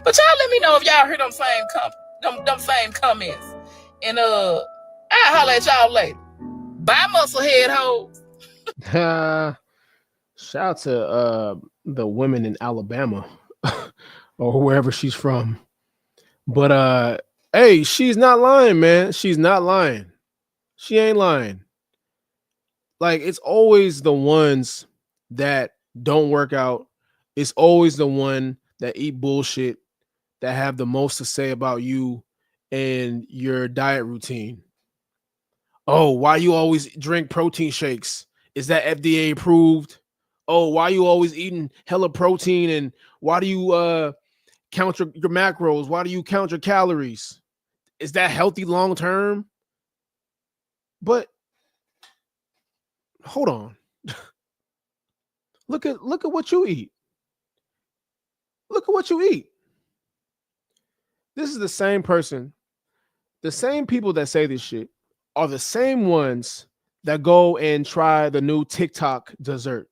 But y'all let me know if y'all heard them same comments. And I'll holler at y'all later. Bye, musclehead hoes. Shout out to the women in Alabama or wherever she's from. But hey, she's not lying, man. She's not lying. She ain't lying. Like, it's always the ones that don't work out. It's always the one that eat bullshit that have the most to say about you and your diet routine. Oh, why you always drink protein shakes? Is that FDA approved? Oh, why you always eating hella protein, and why do you count your macros? Why do you count your calories? Is that healthy long term? But hold on. Look at what you eat. Look at what you eat. This is the same person, the same people that say this shit are the same ones that go and try the new TikTok dessert.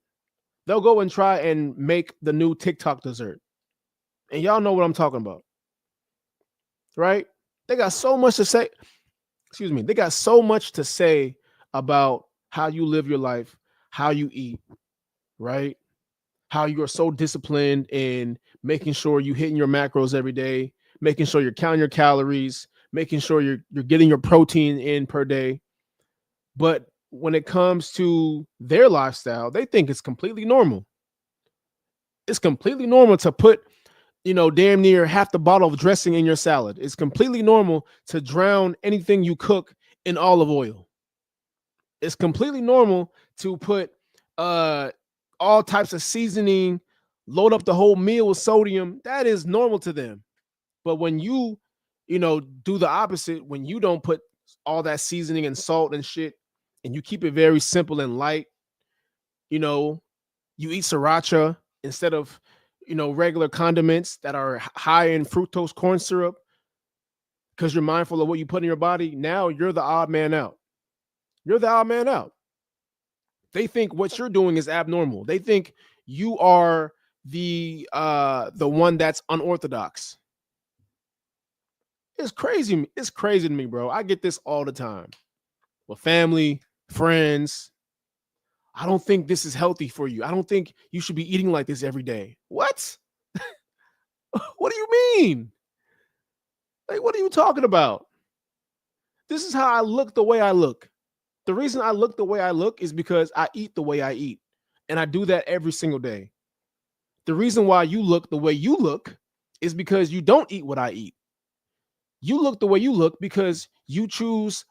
They'll go and try and make the new TikTok dessert. And y'all know what I'm talking about. Right? They got so much to say. Excuse me. They got so much to say about how you live your life, how you eat, right? How you are so disciplined in making sure you hitting your macros every day, making sure you're counting your calories, making sure you're getting your protein in per day. But when it comes to their lifestyle, they think it's completely normal. It's completely normal to put, damn near half the bottle of dressing in your salad. It's completely normal to drown anything you cook in olive oil. It's completely normal to put all types of seasoning, load up the whole meal with sodium. That is normal to them. But when you do the opposite, when you don't put all that seasoning and salt and shit, and you keep it very simple and light, you eat sriracha instead of, regular condiments that are high in fructose corn syrup, because you're mindful of what you put in your body. Now you're the odd man out. You're the odd man out. They think what you're doing is abnormal. They think you are the one that's unorthodox. It's crazy. It's crazy to me, bro. I get this all the time with family, friends. I don't think this is healthy for you. I don't think you should be eating like this every day. What? What do you mean? Like, what are you talking about? This is how I look the way I look. The reason I look the way I look is because I eat the way I eat. And I do that every single day. The reason why you look the way you look is because you don't eat what I eat. You look the way you look because you choose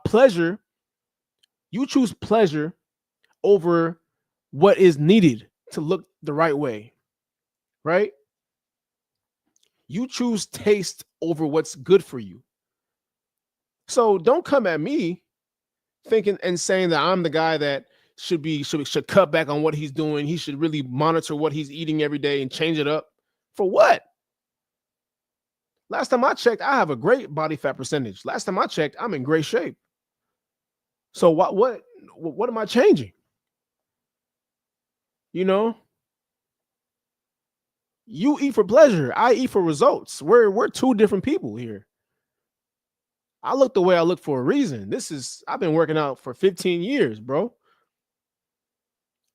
pleasure. You choose pleasure over what is needed to look the right way, right? You choose taste over what's good for you. So don't come at me thinking and saying that I'm the guy that should cut back on what he's doing. He should really monitor what he's eating every day and change it up. For what? Last time I checked, I have a great body fat percentage. Last time I checked, I'm in great shape. So what am I changing? You know, you eat for pleasure. I eat for results. We're two different people here. I look the way I look for a reason. I've been working out for 15 years, bro.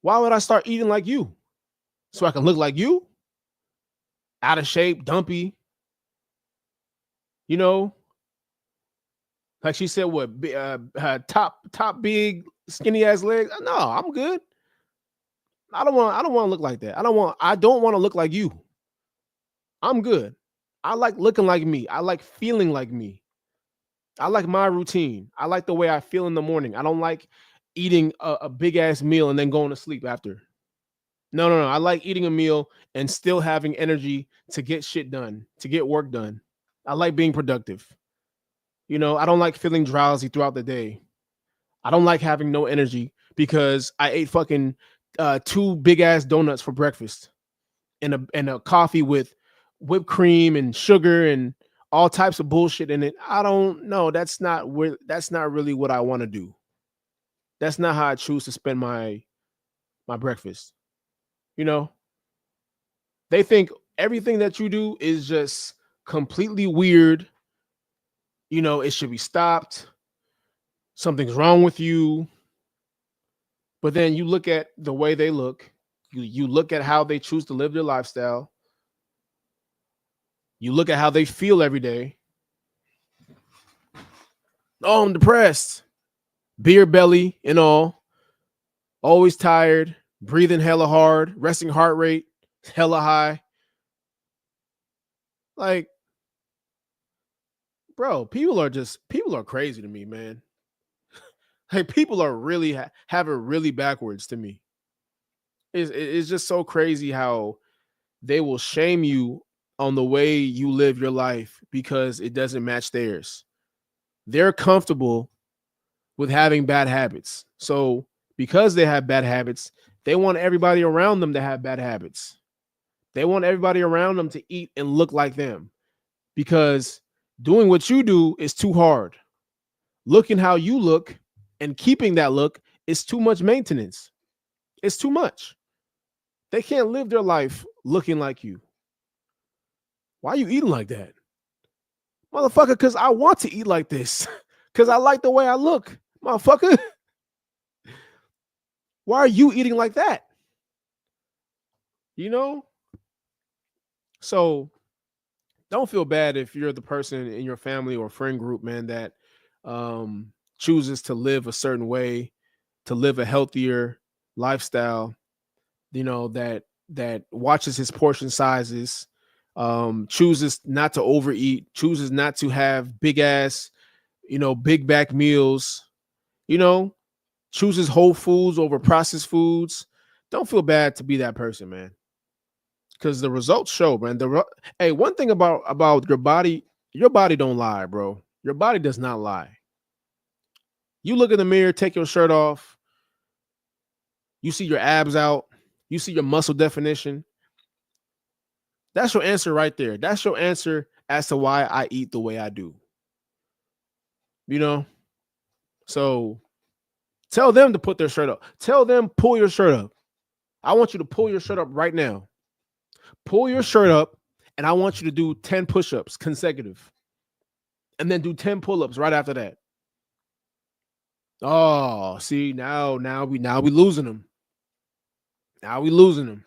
Why would I start eating like you? So I can look like you? Out of shape, dumpy. You know, like she said, what top big skinny ass legs? No, I'm good. I don't want to look like that. I don't want to look like you. I'm good. I like looking like me. I like feeling like me. I like my routine. I like the way I feel in the morning. I don't like eating a big ass meal and then going to sleep after. No. I like eating a meal and still having energy to get shit done, to get work done. I like being productive. You know, I don't like feeling drowsy throughout the day. I don't like having no energy because I ate fucking 2 big ass donuts for breakfast and a coffee with whipped cream and sugar and all types of bullshit in it. I don't know. That's not really what I want to do. That's not how I choose to spend my breakfast. You know, they think everything that you do is just completely weird. You know, it should be stopped. Something's wrong with you. But then you look at the way they look. You look at how they choose to live their lifestyle. You look at how they feel every day. Oh, I'm depressed. Beer belly and all. Always tired. Breathing hella hard. Resting heart rate hella high. Like, bro, people are crazy to me, man. Like, people are really have it really backwards to me. It's just so crazy how they will shame you on the way you live your life because it doesn't match theirs. They're comfortable with having bad habits. So because they have bad habits, they want everybody around them to have bad habits. They want everybody around them to eat and look like them because doing what you do is too hard. Looking how you look and keeping that look is too much maintenance. It's too much. They can't live their life looking like you. Why are you eating like that? Motherfucker, because I want to eat like this. Because I like the way I look. Motherfucker. Why are you eating like that? You know? So don't feel bad if you're the person in your family or friend group, man, that chooses to live a certain way, to live a healthier lifestyle, you know, that watches his portion sizes, chooses not to overeat, chooses not to have big ass, you know, big back meals, you know, chooses whole foods over processed foods. Don't feel bad to be that person, man. Because the results show, man. Hey, one thing about your body don't lie, bro. Your body does not lie. You look in the mirror, take your shirt off, you see your abs out, you see your muscle definition. That's your answer right there. That's your answer as to why I eat the way I do. You know? So tell them to put their shirt up. Tell them, pull your shirt up. I want you to pull your shirt up right now. Pull your shirt up, and I want you to do 10 push-ups consecutive. And then do 10 pull-ups right after that. Oh, see, now we losing them. Now we losing them.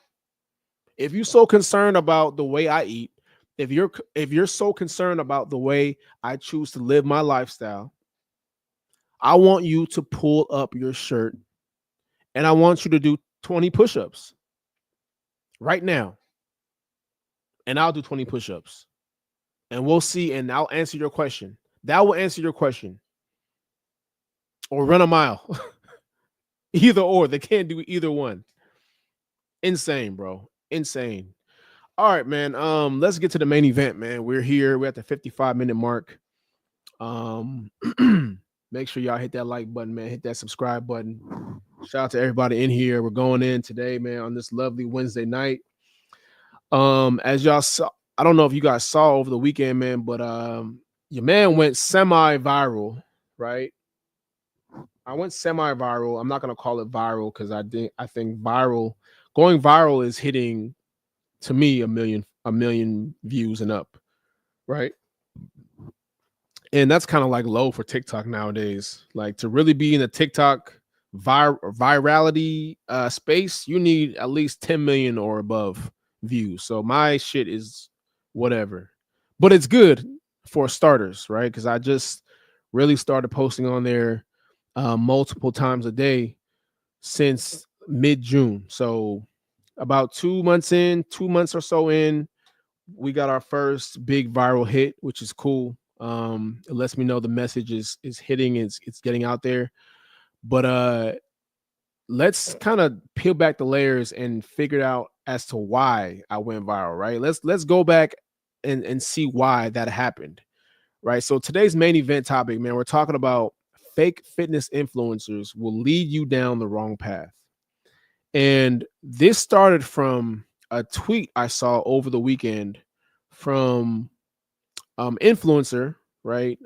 If you're so concerned about the way I eat, if you're so concerned about the way I choose to live my lifestyle, I want you to pull up your shirt and I want you to do 20 push-ups right now. And I'll do 20 push-ups. And we'll see, and I'll answer your question. That will answer your question. Or run a mile. Either or. They can't do either one. Insane, bro. Insane. All right, man. Let's get to the main event, man. We're here. We're at the 55-minute mark. Um, make sure y'all hit that like button, man. Hit that subscribe button. Shout out to everybody in here. We're going in today, man, on this lovely Wednesday night. As y'all saw, I don't know if you guys saw over the weekend, man, but your man went semi-viral, right? I went semi-viral. I'm not gonna call it viral because I think going viral is hitting to me a million views and up, right? And that's kind of like low for TikTok nowadays. Like to really be in the TikTok virality space, you need at least 10 million or above views. So my shit is whatever, but it's good for starters, right? Because I just really started posting on there multiple times a day since mid-June. So about 2 months in, 2 months or so in, we got our first big viral hit, which is cool. It lets me know the message is hitting, it's getting out there. But let's kind of peel back the layers and figure out as to why I went viral, right? Let's go back and see why that happened. Right. So today's main event topic, man, we're talking about fake fitness influencers will lead you down the wrong path. And this started from a tweet I saw over the weekend from influencer, right?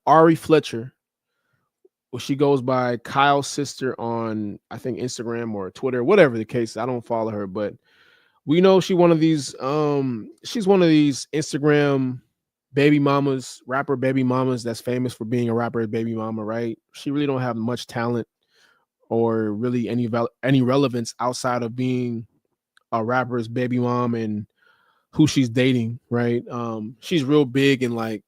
Ari Fletcher. Well, she goes by Kyle's sister on I think Instagram or Twitter, whatever the case. I don't follow her, but we know she's one of these Instagram baby mamas, rapper baby mamas that's famous for being a rapper baby mama, right? She really don't have much talent or really any relevance outside of being a rapper's baby mom and who she's dating, right? She's real big in like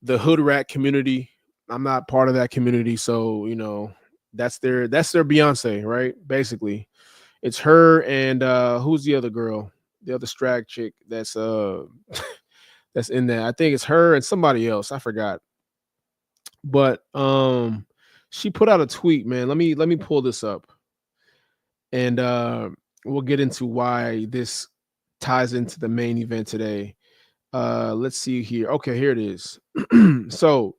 the hood rat community. I'm not part of that community, so that's their Beyonce, right? Basically, it's her and who's the other girl, the other strag chick that's in there. I think it's her and somebody else. I forgot, but she put out a tweet, man. Let me pull this up, and we'll get into why this ties into the main event today. Let's see here. Okay, here it is. So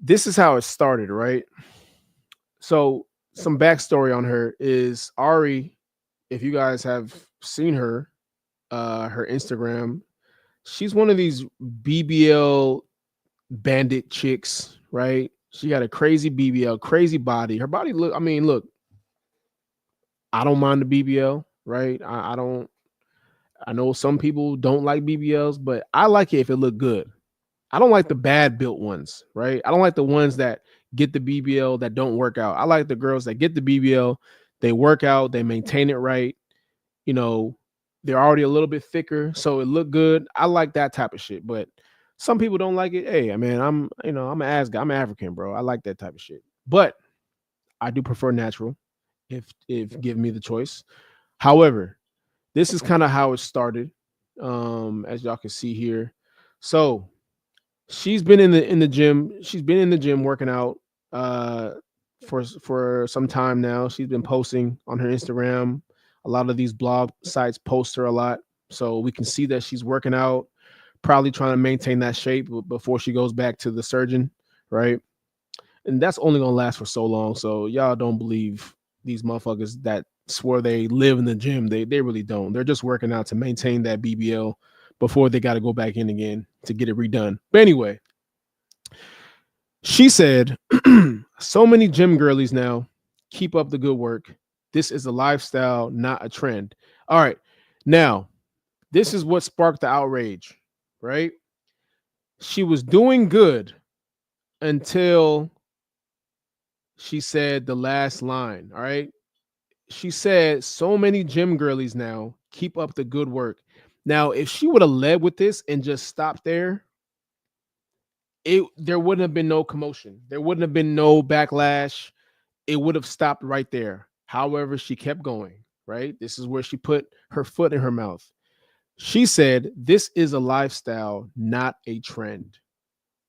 this is how it started, right? So some backstory on her is Ari. If you guys have seen her, her Instagram, she's one of these BBL bandit chicks, right? She got a crazy BBL, crazy body. Her body look. I mean, look. I don't mind the BBL, right? I don't. I know some people don't like BBLs, but I like it if it look good. I don't like the bad built ones, right? I don't like the ones that get the BBL that don't work out. I like the girls that get the BBL, they work out, they maintain it right. You know, they're already a little bit thicker, so it look good. I like that type of shit. But some people don't like it. Hey, I mean, I'm an ass guy. I'm African, bro. I like that type of shit. But I do prefer natural if give me the choice. However, this is kind of how it started. As y'all can see here. So she's been in the gym. She's been in the gym working out for some time now. She's been posting on her Instagram. A lot of these blog sites post her a lot, so we can see that she's working out, probably trying to maintain that shape before she goes back to the surgeon, right? And that's only gonna last for so long. So y'all don't believe these motherfuckers that swear they live in the gym. They really don't. They're just working out to maintain that BBL before they got to go back in again to get it redone. But anyway, she said, so many gym girlies now, keep up the good work. This is a lifestyle, not a trend. All right. Now, this is what sparked the outrage, right? She was doing good until she said the last line. All right. She said, so many gym girlies now, keep up the good work. Now, if she would have led with this and just stopped there, there wouldn't have been no commotion. There wouldn't have been no backlash. It would have stopped right there. However, she kept going, right? This is where she put her foot in her mouth. She said, this is a lifestyle, not a trend.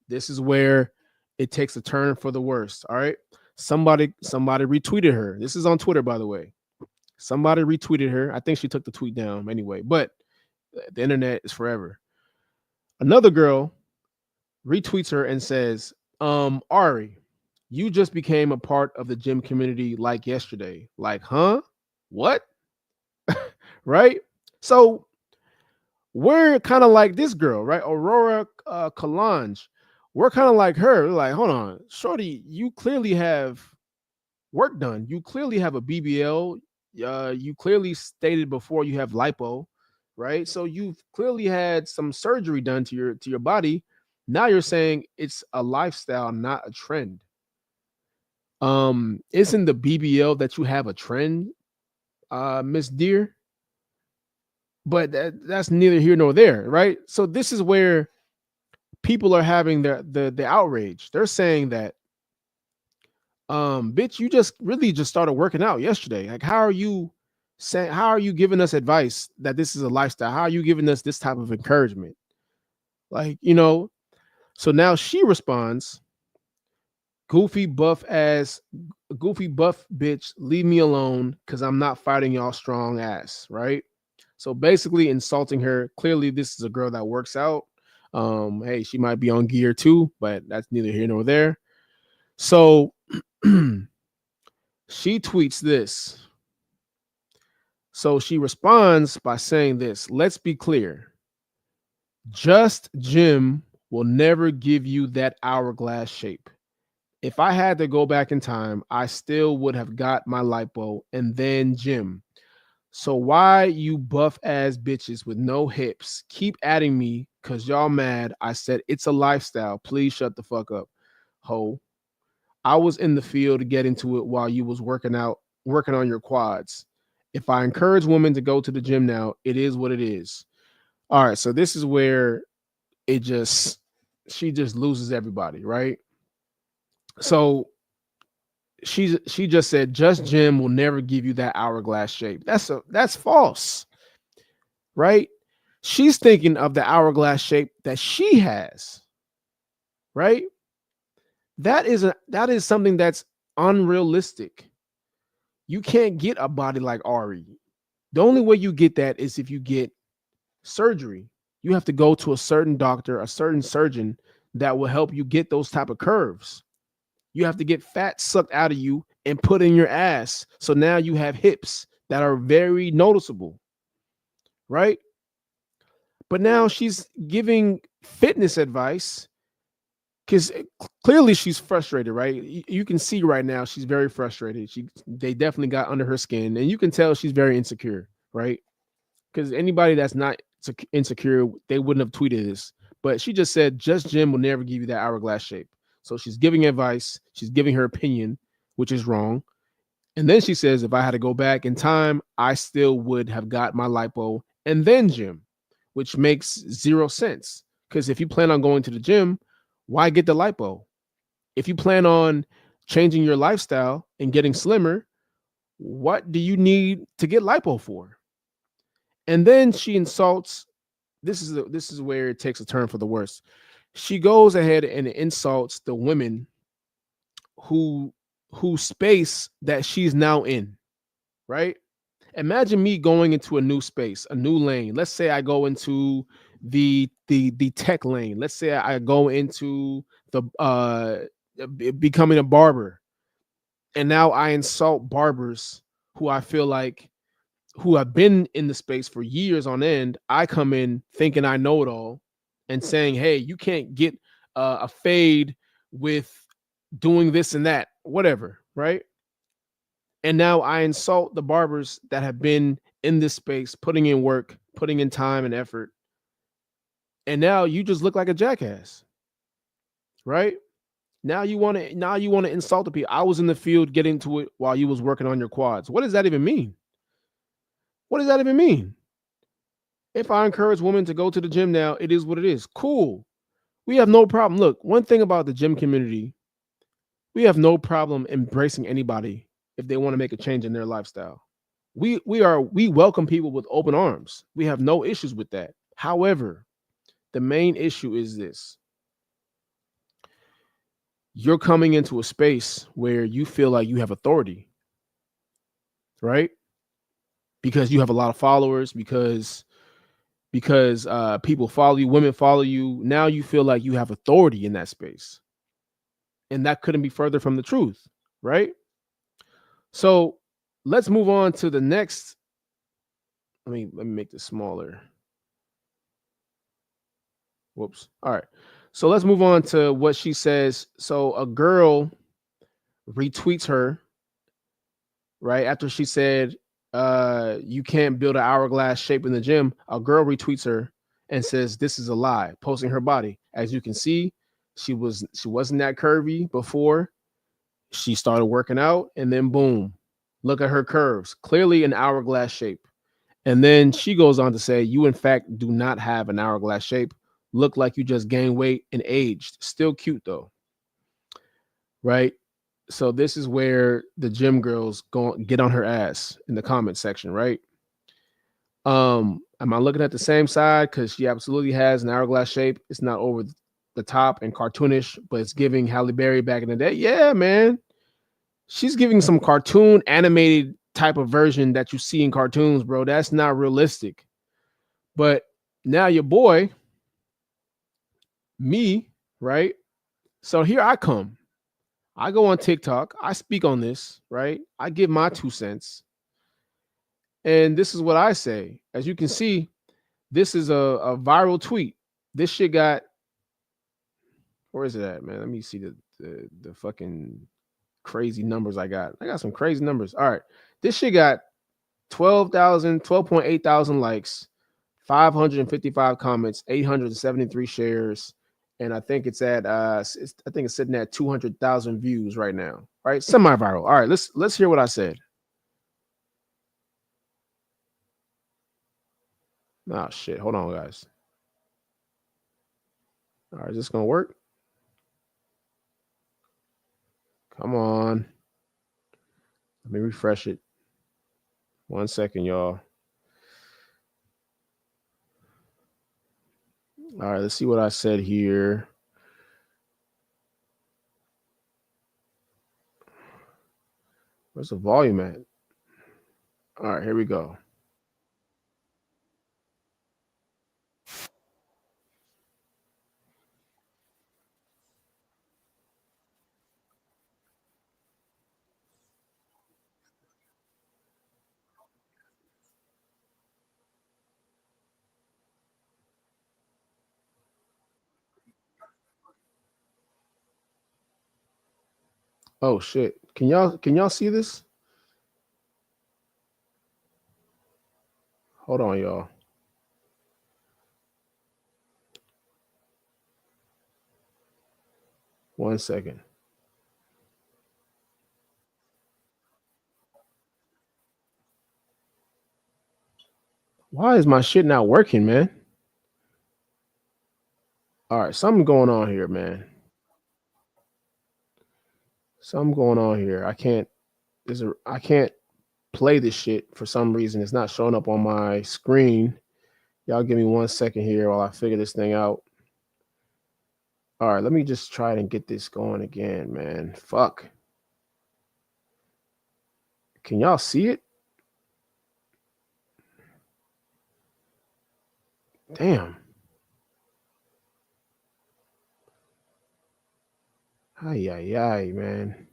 This is where it takes a turn for the worst. All right. Somebody retweeted her. This is on Twitter, by the way. Somebody retweeted her. I think she took the tweet down anyway, but the internet is forever. Another girl retweets her and says, Ari, you just became a part of the gym community like yesterday. Like, huh? What? Right? So we're kind of like this girl, right? Aurora Kalange. We're kind of like her. We're like, hold on, shorty, you clearly have work done. You clearly have a BBL. You clearly stated before you have lipo, right? So you've clearly had some surgery done to your body. Now you're saying it's a lifestyle, not a trend. Isn't the BBL that you have a trend, Miss Deer? But that's neither here nor there, right? So this is where people are having the outrage. They're saying that, bitch, you just really just started working out yesterday. Like, how are you saying? How are you giving us advice that this is a lifestyle? How are you giving us this type of encouragement? Like, So now she responds, goofy buff ass, goofy buff bitch, leave me alone because I'm not fighting y'all strong ass, right? So basically insulting her. Clearly, this is a girl that works out. Hey, she might be on gear too, but that's neither here nor there. So she tweets this. So she responds by saying this. Let's be clear. Just gym will never give you that hourglass shape. If I had to go back in time, I still would have got my lipo and then gym. So why you buff ass bitches with no hips keep adding me because y'all mad? I said it's a lifestyle. Please shut the fuck up, ho. I was in the field to get into it while you was working on your quads. If I encourage women to go to the gym now, it is what it is. All right, so this is where it just she just loses everybody, right? So she just said just gym will never give you that hourglass shape. That's false, right? She's thinking of the hourglass shape that she has, right? That is something that's unrealistic. You can't get a body like Ari. The only way you get that is if you get surgery. You have to go to a certain doctor, a certain surgeon that will help you get those type of curves. You have to get fat sucked out of you and put in your ass. So now you have hips that are very noticeable, right? But now she's giving fitness advice because clearly she's frustrated, right? You can see right now she's very frustrated. They definitely got under her skin, and you can tell she's very insecure, right? Because anybody that's not insecure, they wouldn't have tweeted this. But she just said, just gym will never give you that hourglass shape. So she's giving advice. She's giving her opinion, which is wrong. And then she says, if I had to go back in time, I still would have got my lipo and then gym, which makes zero sense. Because if you plan on going to the gym, why get the lipo? If you plan on changing your lifestyle and getting slimmer, what do you need to get lipo for? And then she insults. This is where it takes a turn for the worse. She goes ahead and insults the women whose space that she's now in, right? Imagine me going into a new space, a new lane. Let's say I go into the tech lane. Let's say I go into the becoming a barber. And now I insult barbers who I feel like who have been in the space for years on end. I come in thinking I know it all and saying, hey, you can't get a fade with doing this and that, whatever, right? And now I insult the barbers that have been in this space, putting in work, putting in time and effort. And now you just look like a jackass, right? Now you want to insult the people. I was in the field getting to it while you was working on your quads. What does that even mean? What does that even mean? If I encourage women to go to the gym now, it is what it is. Cool. We have no problem. Look, one thing about the gym community, we have no problem embracing anybody if they want to make a change in their lifestyle. We welcome people with open arms. We have no issues with that. However, the main issue is this. You're coming into a space where you feel like you have authority, right? because you have a lot of followers, because people follow you, women follow you. Now you feel like you have authority in that space, and that couldn't be further from the truth, right? So let's move on to the next. Let me make this smaller. Whoops. All right. So let's move on to what she says. So a girl retweets her right after she said, you can't build an hourglass shape in the gym. A girl retweets her and says, this is a lie, posting her body. As you can see, she wasn't that curvy before. She started working out, and then boom, look at her curves. Clearly an hourglass shape. And then she goes on to say, you in fact do not have an hourglass shape. Look like you just gained weight and aged. Still cute though. Right? So this is where the gym girls go get on her ass in the comment section, right? Am I looking at the same side? Because she absolutely has an hourglass shape. It's not over the top and cartoonish, but it's giving Halle Berry back in the day. Yeah, man. She's giving some cartoon animated type of version that you see in cartoons, bro. That's not realistic. But now your boy, me, right? So here I come. I go on TikTok. I speak on this, right? I give my 2 cents. And this is what I say. As you can see, this is a viral tweet. This shit got, where is it at, man? Let me see the fucking crazy numbers I got. I got some crazy numbers. All right. This shit got 12.8 thousand likes, 555 comments, 873 shares, and I think it's at I think it's sitting at 200,000 views right now. Right, semi-viral. All right, let's hear what I said. Oh shit, hold on, guys. All right, is this gonna work? Come on, let me refresh it. 1 second, y'all. All right, let's see what I said here. Where's the volume at? All right, here we go. Oh shit. Can y'all see this? Hold on, y'all. One second. Why is my shit not working, man? All right, something going on here, man. Something going on here. I can't play this shit for some reason. It's not showing up on my screen. Y'all give me 1 second here while I figure this thing out. All right, let me just try and get this going again, man. Fuck. Can y'all see it? Damn. Ay, ay, ay, man.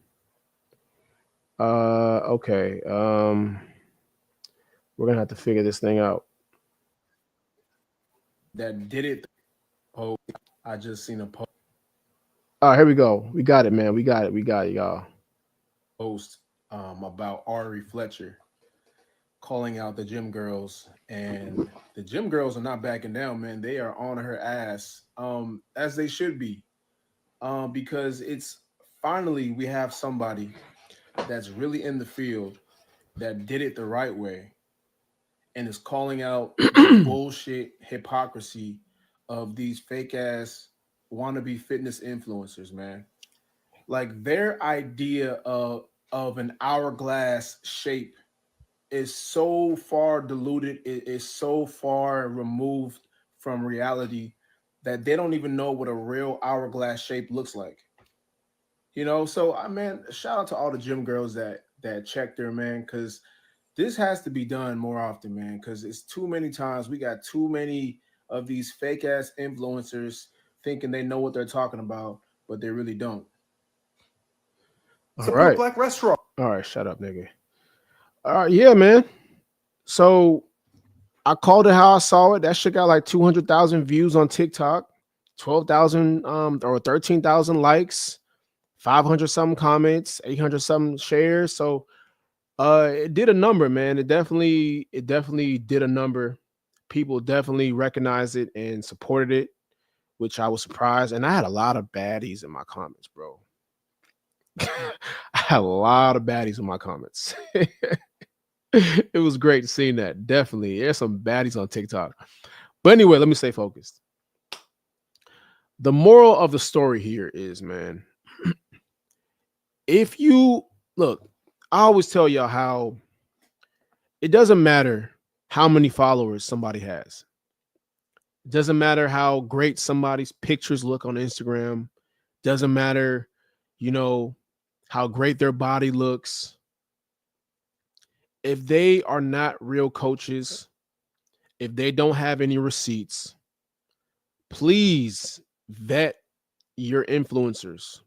Okay. We're gonna have to figure this thing out. That did it. Oh, I just seen a post. All right, here we go. We got it, man. We got it. We got it, y'all. Post about Ari Fletcher calling out the gym girls, and the gym girls are not backing down, man. They are on her ass, as they should be, because it's finally we have somebody that's really in the field that did it the right way and is calling out the bullshit hypocrisy of these fake ass wannabe fitness influencers, man. Like their idea of an hourglass shape is so far diluted, it is so far removed from reality that they don't even know what a real hourglass shape looks like. So I shout out to all the gym girls that checked her, man, because This has to be done more often, man, because it's too many times we got too many of these fake ass influencers thinking they know what they're talking about, but they really don't. All Support right. black restaurant. All right, shut up, nigga. All right, yeah, man. So I called it how I saw it. That shit got like 200,000 views on TikTok, 12,000 or 13,000 likes, 500 something comments, 800 something shares. So it did a number, man. It definitely did a number. People definitely recognized it and supported it, which I was surprised. And I had a lot of baddies in my comments, bro. I had a lot of baddies in my comments. It was great seeing that. Definitely. There's some baddies on TikTok. But anyway, let me stay focused. The moral of the story here is, man, if you look, I always tell y'all how it doesn't matter how many followers somebody has. It doesn't matter how great somebody's pictures look on Instagram. Doesn't matter, how great their body looks. If they are not real coaches, if they don't have any receipts, please vet your influencers.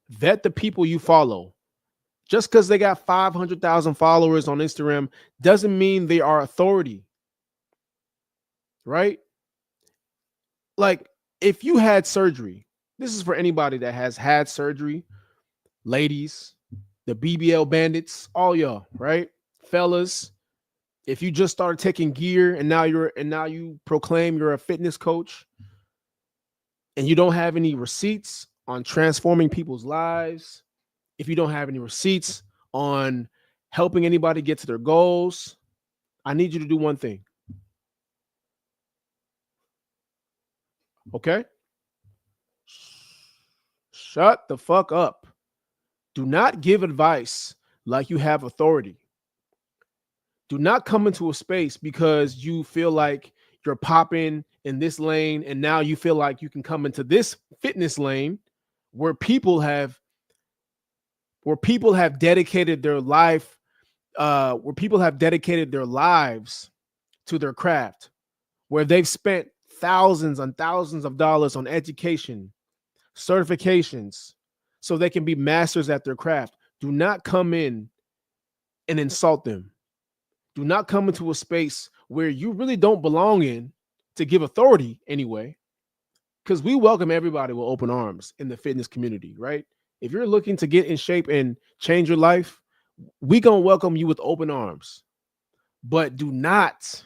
Vet the people you follow. Just because they got 500,000 followers on Instagram doesn't mean they are authority. Right? Like, if you had surgery, this is for anybody that has had surgery, ladies, the BBL bandits, all y'all, right? Fellas, if you just started taking gear and now you proclaim you're a fitness coach and you don't have any receipts on transforming people's lives, if you don't have any receipts on helping anybody get to their goals, I need you to do one thing. Okay? Shut the fuck up. Do not give advice like you have authority. Do not come into a space because you feel like you're popping in this lane and now you feel like you can come into this fitness lane where people have dedicated their life, where people have dedicated their lives to their craft, where they've spent thousands and thousands of dollars on education, certifications, so they can be masters at their craft. Do not come in and insult them. Do not come into a space where you really don't belong in to give authority anyway, because we welcome everybody with open arms in the fitness community, right? If you're looking to get in shape and change your life, we gonna welcome you with open arms. But do not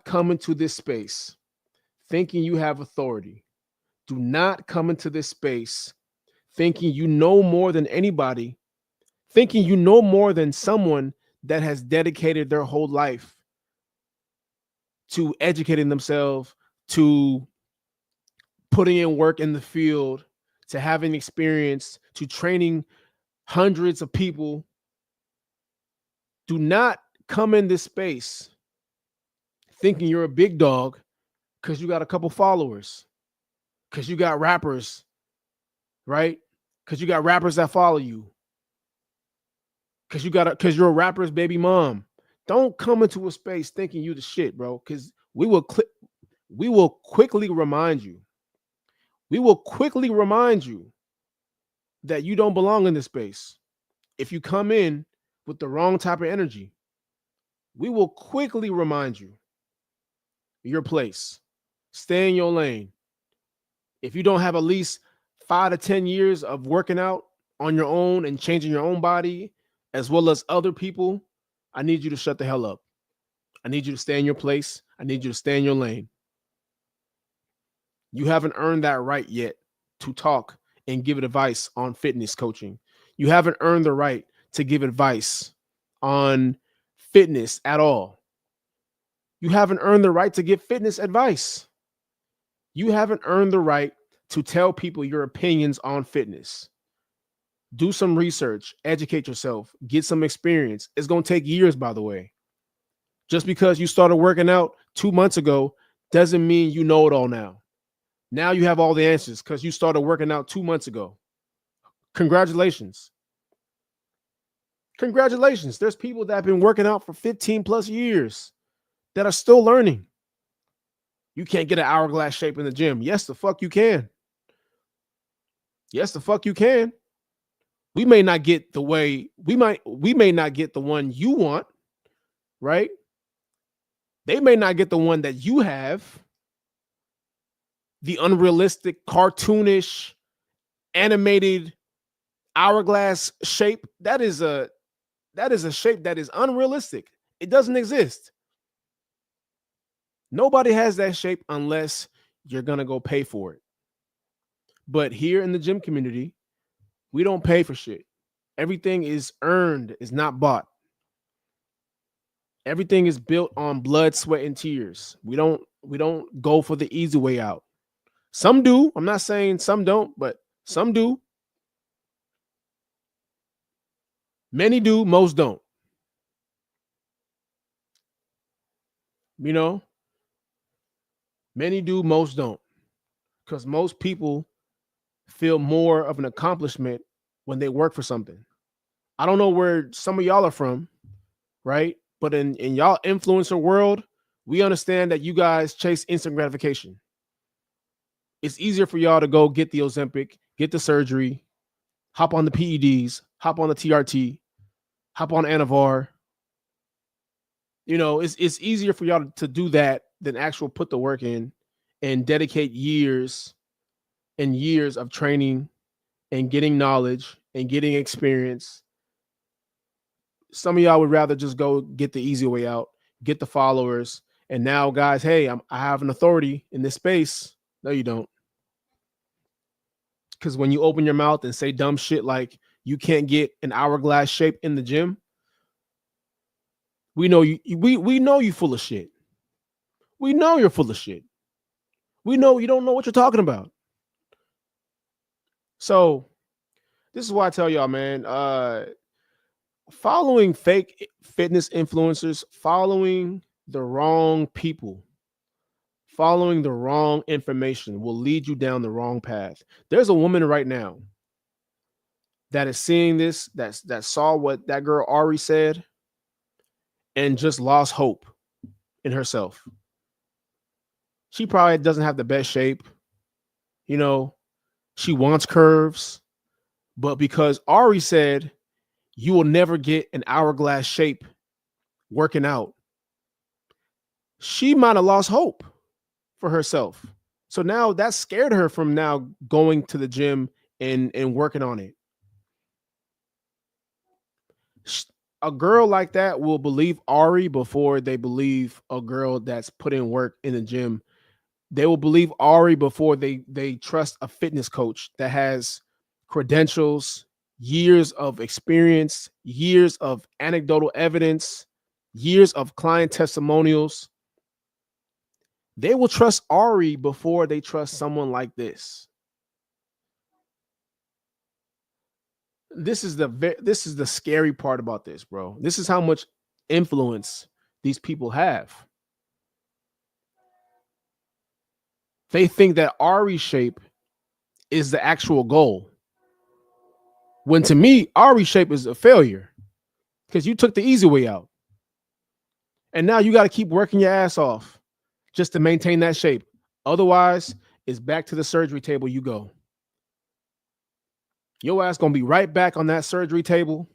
come into this space thinking you have authority. Do not come into this space thinking you know more than anybody, thinking you know more than someone that has dedicated their whole life to educating themselves, to putting in work in the field, to having experience, to training hundreds of people. Do not come in this space thinking you're a big dog because you got a couple followers, because you got rappers, right? Because you got rappers that follow you, because you're a rapper's baby mom. Don't come into a space thinking you the shit, bro, because we will quickly remind you. We will quickly remind you that you don't belong in this space. If you come in with the wrong type of energy, we will quickly remind you your place. Stay in your lane. If you don't have at least 5 to 10 years of working out on your own and changing your own body, as well as other people, I need you to shut the hell up. I need you to stay in your place. I need you to stay in your lane. You haven't earned that right yet to talk and give advice on fitness coaching. You haven't earned the right to give advice on fitness at all. You haven't earned the right to give fitness advice. You haven't earned the right to tell people your opinions on fitness. Do some research, educate yourself, get some experience. It's going to take years, by the way. Just because you started working out 2 months ago doesn't mean you know it all now. Now you have all the answers because you started working out 2 months ago. Congratulations. Congratulations. There's people that have been working out for 15 plus years that are still learning. You can't get an hourglass shape in the gym. Yes, the fuck you can. Yes, the fuck you can. We may not get the way we may not get the one you want, right? They may not get the one that you have. The unrealistic, cartoonish, animated hourglass shape. That is a shape that is unrealistic. It doesn't exist. Nobody has that shape unless you're going to go pay for it. But here in the gym community, we don't pay for shit. Everything is earned, is not bought. Everything is built on blood, sweat, and tears. We don't go for the easy way out. Some do. I'm not saying some don't, but some do. Many do, most don't. You know, many do, most don't. Because most people feel more of an accomplishment when they work for something. I don't know where some of y'all are from, right? But in y'all influencer world, we understand that you guys chase instant gratification. It's easier for y'all to go get the Ozempic, get the surgery, hop on the PEDs, hop on the TRT, hop on Anavar. You know, it's easier for y'all to do that than actual put the work in and dedicate years and years of training and getting knowledge and getting experience. Some of y'all would rather just go get the easy way out, get the followers, and now, guys, hey, I have an authority in this space. No, you don't. Because when you open your mouth and say dumb shit like you can't get an hourglass shape in the gym, we know you. We know you full of shit. We know you're full of shit. We know you don't know what you're talking about. So this is why I tell y'all, man. Following fake fitness influencers, following the wrong people, following the wrong information will lead you down the wrong path. There's a woman right now that is seeing this, that saw what that girl Ari said, and just lost hope in herself. She probably doesn't have the best shape. You know, she wants curves, but because Ari said you will never get an hourglass shape working out, she might have lost hope for herself. So now that scared her from now going to the gym and working on it. A girl like that will believe Ari before they believe a girl that's putting work in the gym. They will believe Ari before they trust a fitness coach that has credentials, years of experience, years of anecdotal evidence, years of client testimonials. They will trust Ari before they trust someone like this. This is the scary part about this, bro. This is how much influence these people have. They think that Ari's shape is the actual goal. When to me, Ari's shape is a failure because you took the easy way out. And now you got to keep working your ass off just to maintain that shape. Otherwise, it's back to the surgery table you go. Your ass going to be right back on that surgery table,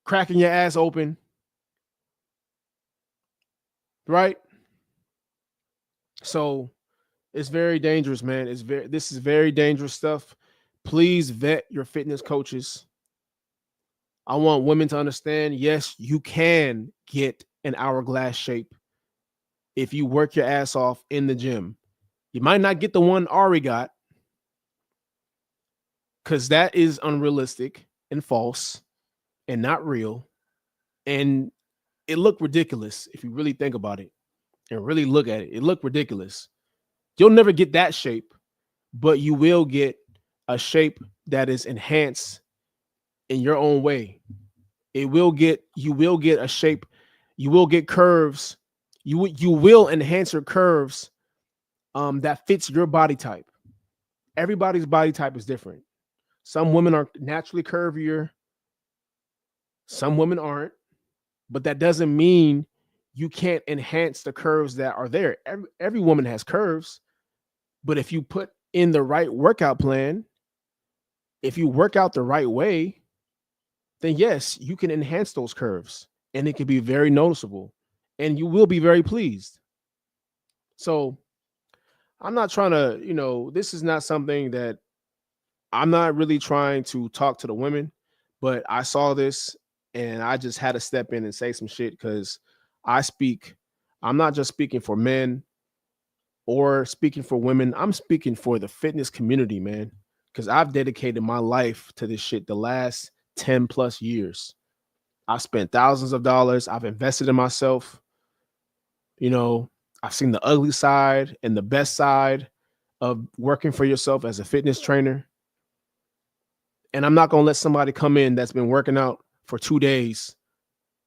cracking your ass open. Right? So it's very dangerous, man. This is very dangerous stuff. Please vet your fitness coaches. I want women to understand, yes, you can get an hourglass shape if you work your ass off in the gym. You might not get the one Ari got because that is unrealistic and false and not real. And it looked ridiculous if you really think about it and really look at it. It looked ridiculous. You'll never get that shape, but you will get a shape that is enhanced in your own way. You will get a shape. You will get curves. You will enhance your curves that fits your body type. Everybody's body type is different. Some women are naturally curvier. Some women aren't, but that doesn't mean you can't enhance the curves that are there. Every woman has curves, but if you put in the right workout plan, if you work out the right way, then yes, you can enhance those curves and it can be very noticeable and you will be very pleased. So I'm not trying to, this is not something that I'm not really trying to talk to the women, but I saw this and I just had to step in and say some shit because I'm not just speaking for men or speaking for women. I'm speaking for the fitness community, man, because I've dedicated my life to this shit the last 10 plus years. I've spent thousands of dollars. I've invested in myself. You know, I've seen the ugly side and the best side of working for yourself as a fitness trainer. And I'm not going to let somebody come in that's been working out for 2 days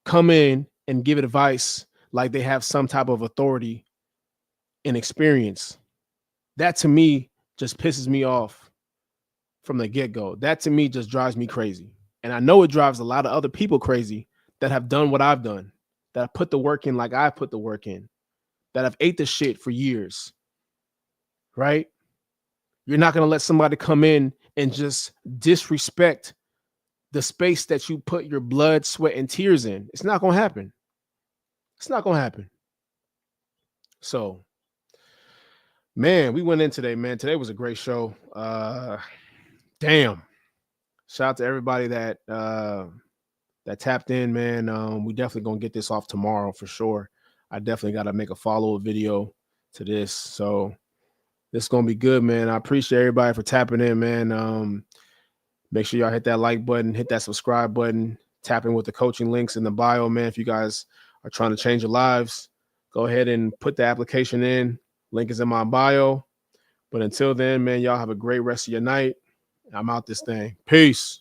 come in and give advice like they have some type of authority and experience. That to me just pisses me off from the get-go. That to me just drives me crazy. And I know it drives a lot of other people crazy that have done what I've done, that have put the work in like I put the work in, that have ate the shit for years, right? You're not going to let somebody come in and just disrespect the space that you put your blood, sweat, and tears in. It's not going to happen. It's not going to happen. So, man, we went in today, man. Today was a great show. Damn. Shout out to everybody that tapped in, man. We definitely going to get this off tomorrow for sure. I definitely got to make a follow-up video to this. So, this is going to be good, man. I appreciate everybody for tapping in, man. Make sure y'all hit that like button, hit that subscribe button, tap in with the coaching links in the bio, man. If you guys are trying to change your lives, go ahead and put the application in. Link is in my bio. But until then, man, y'all have a great rest of your night. I'm out this thing. Peace.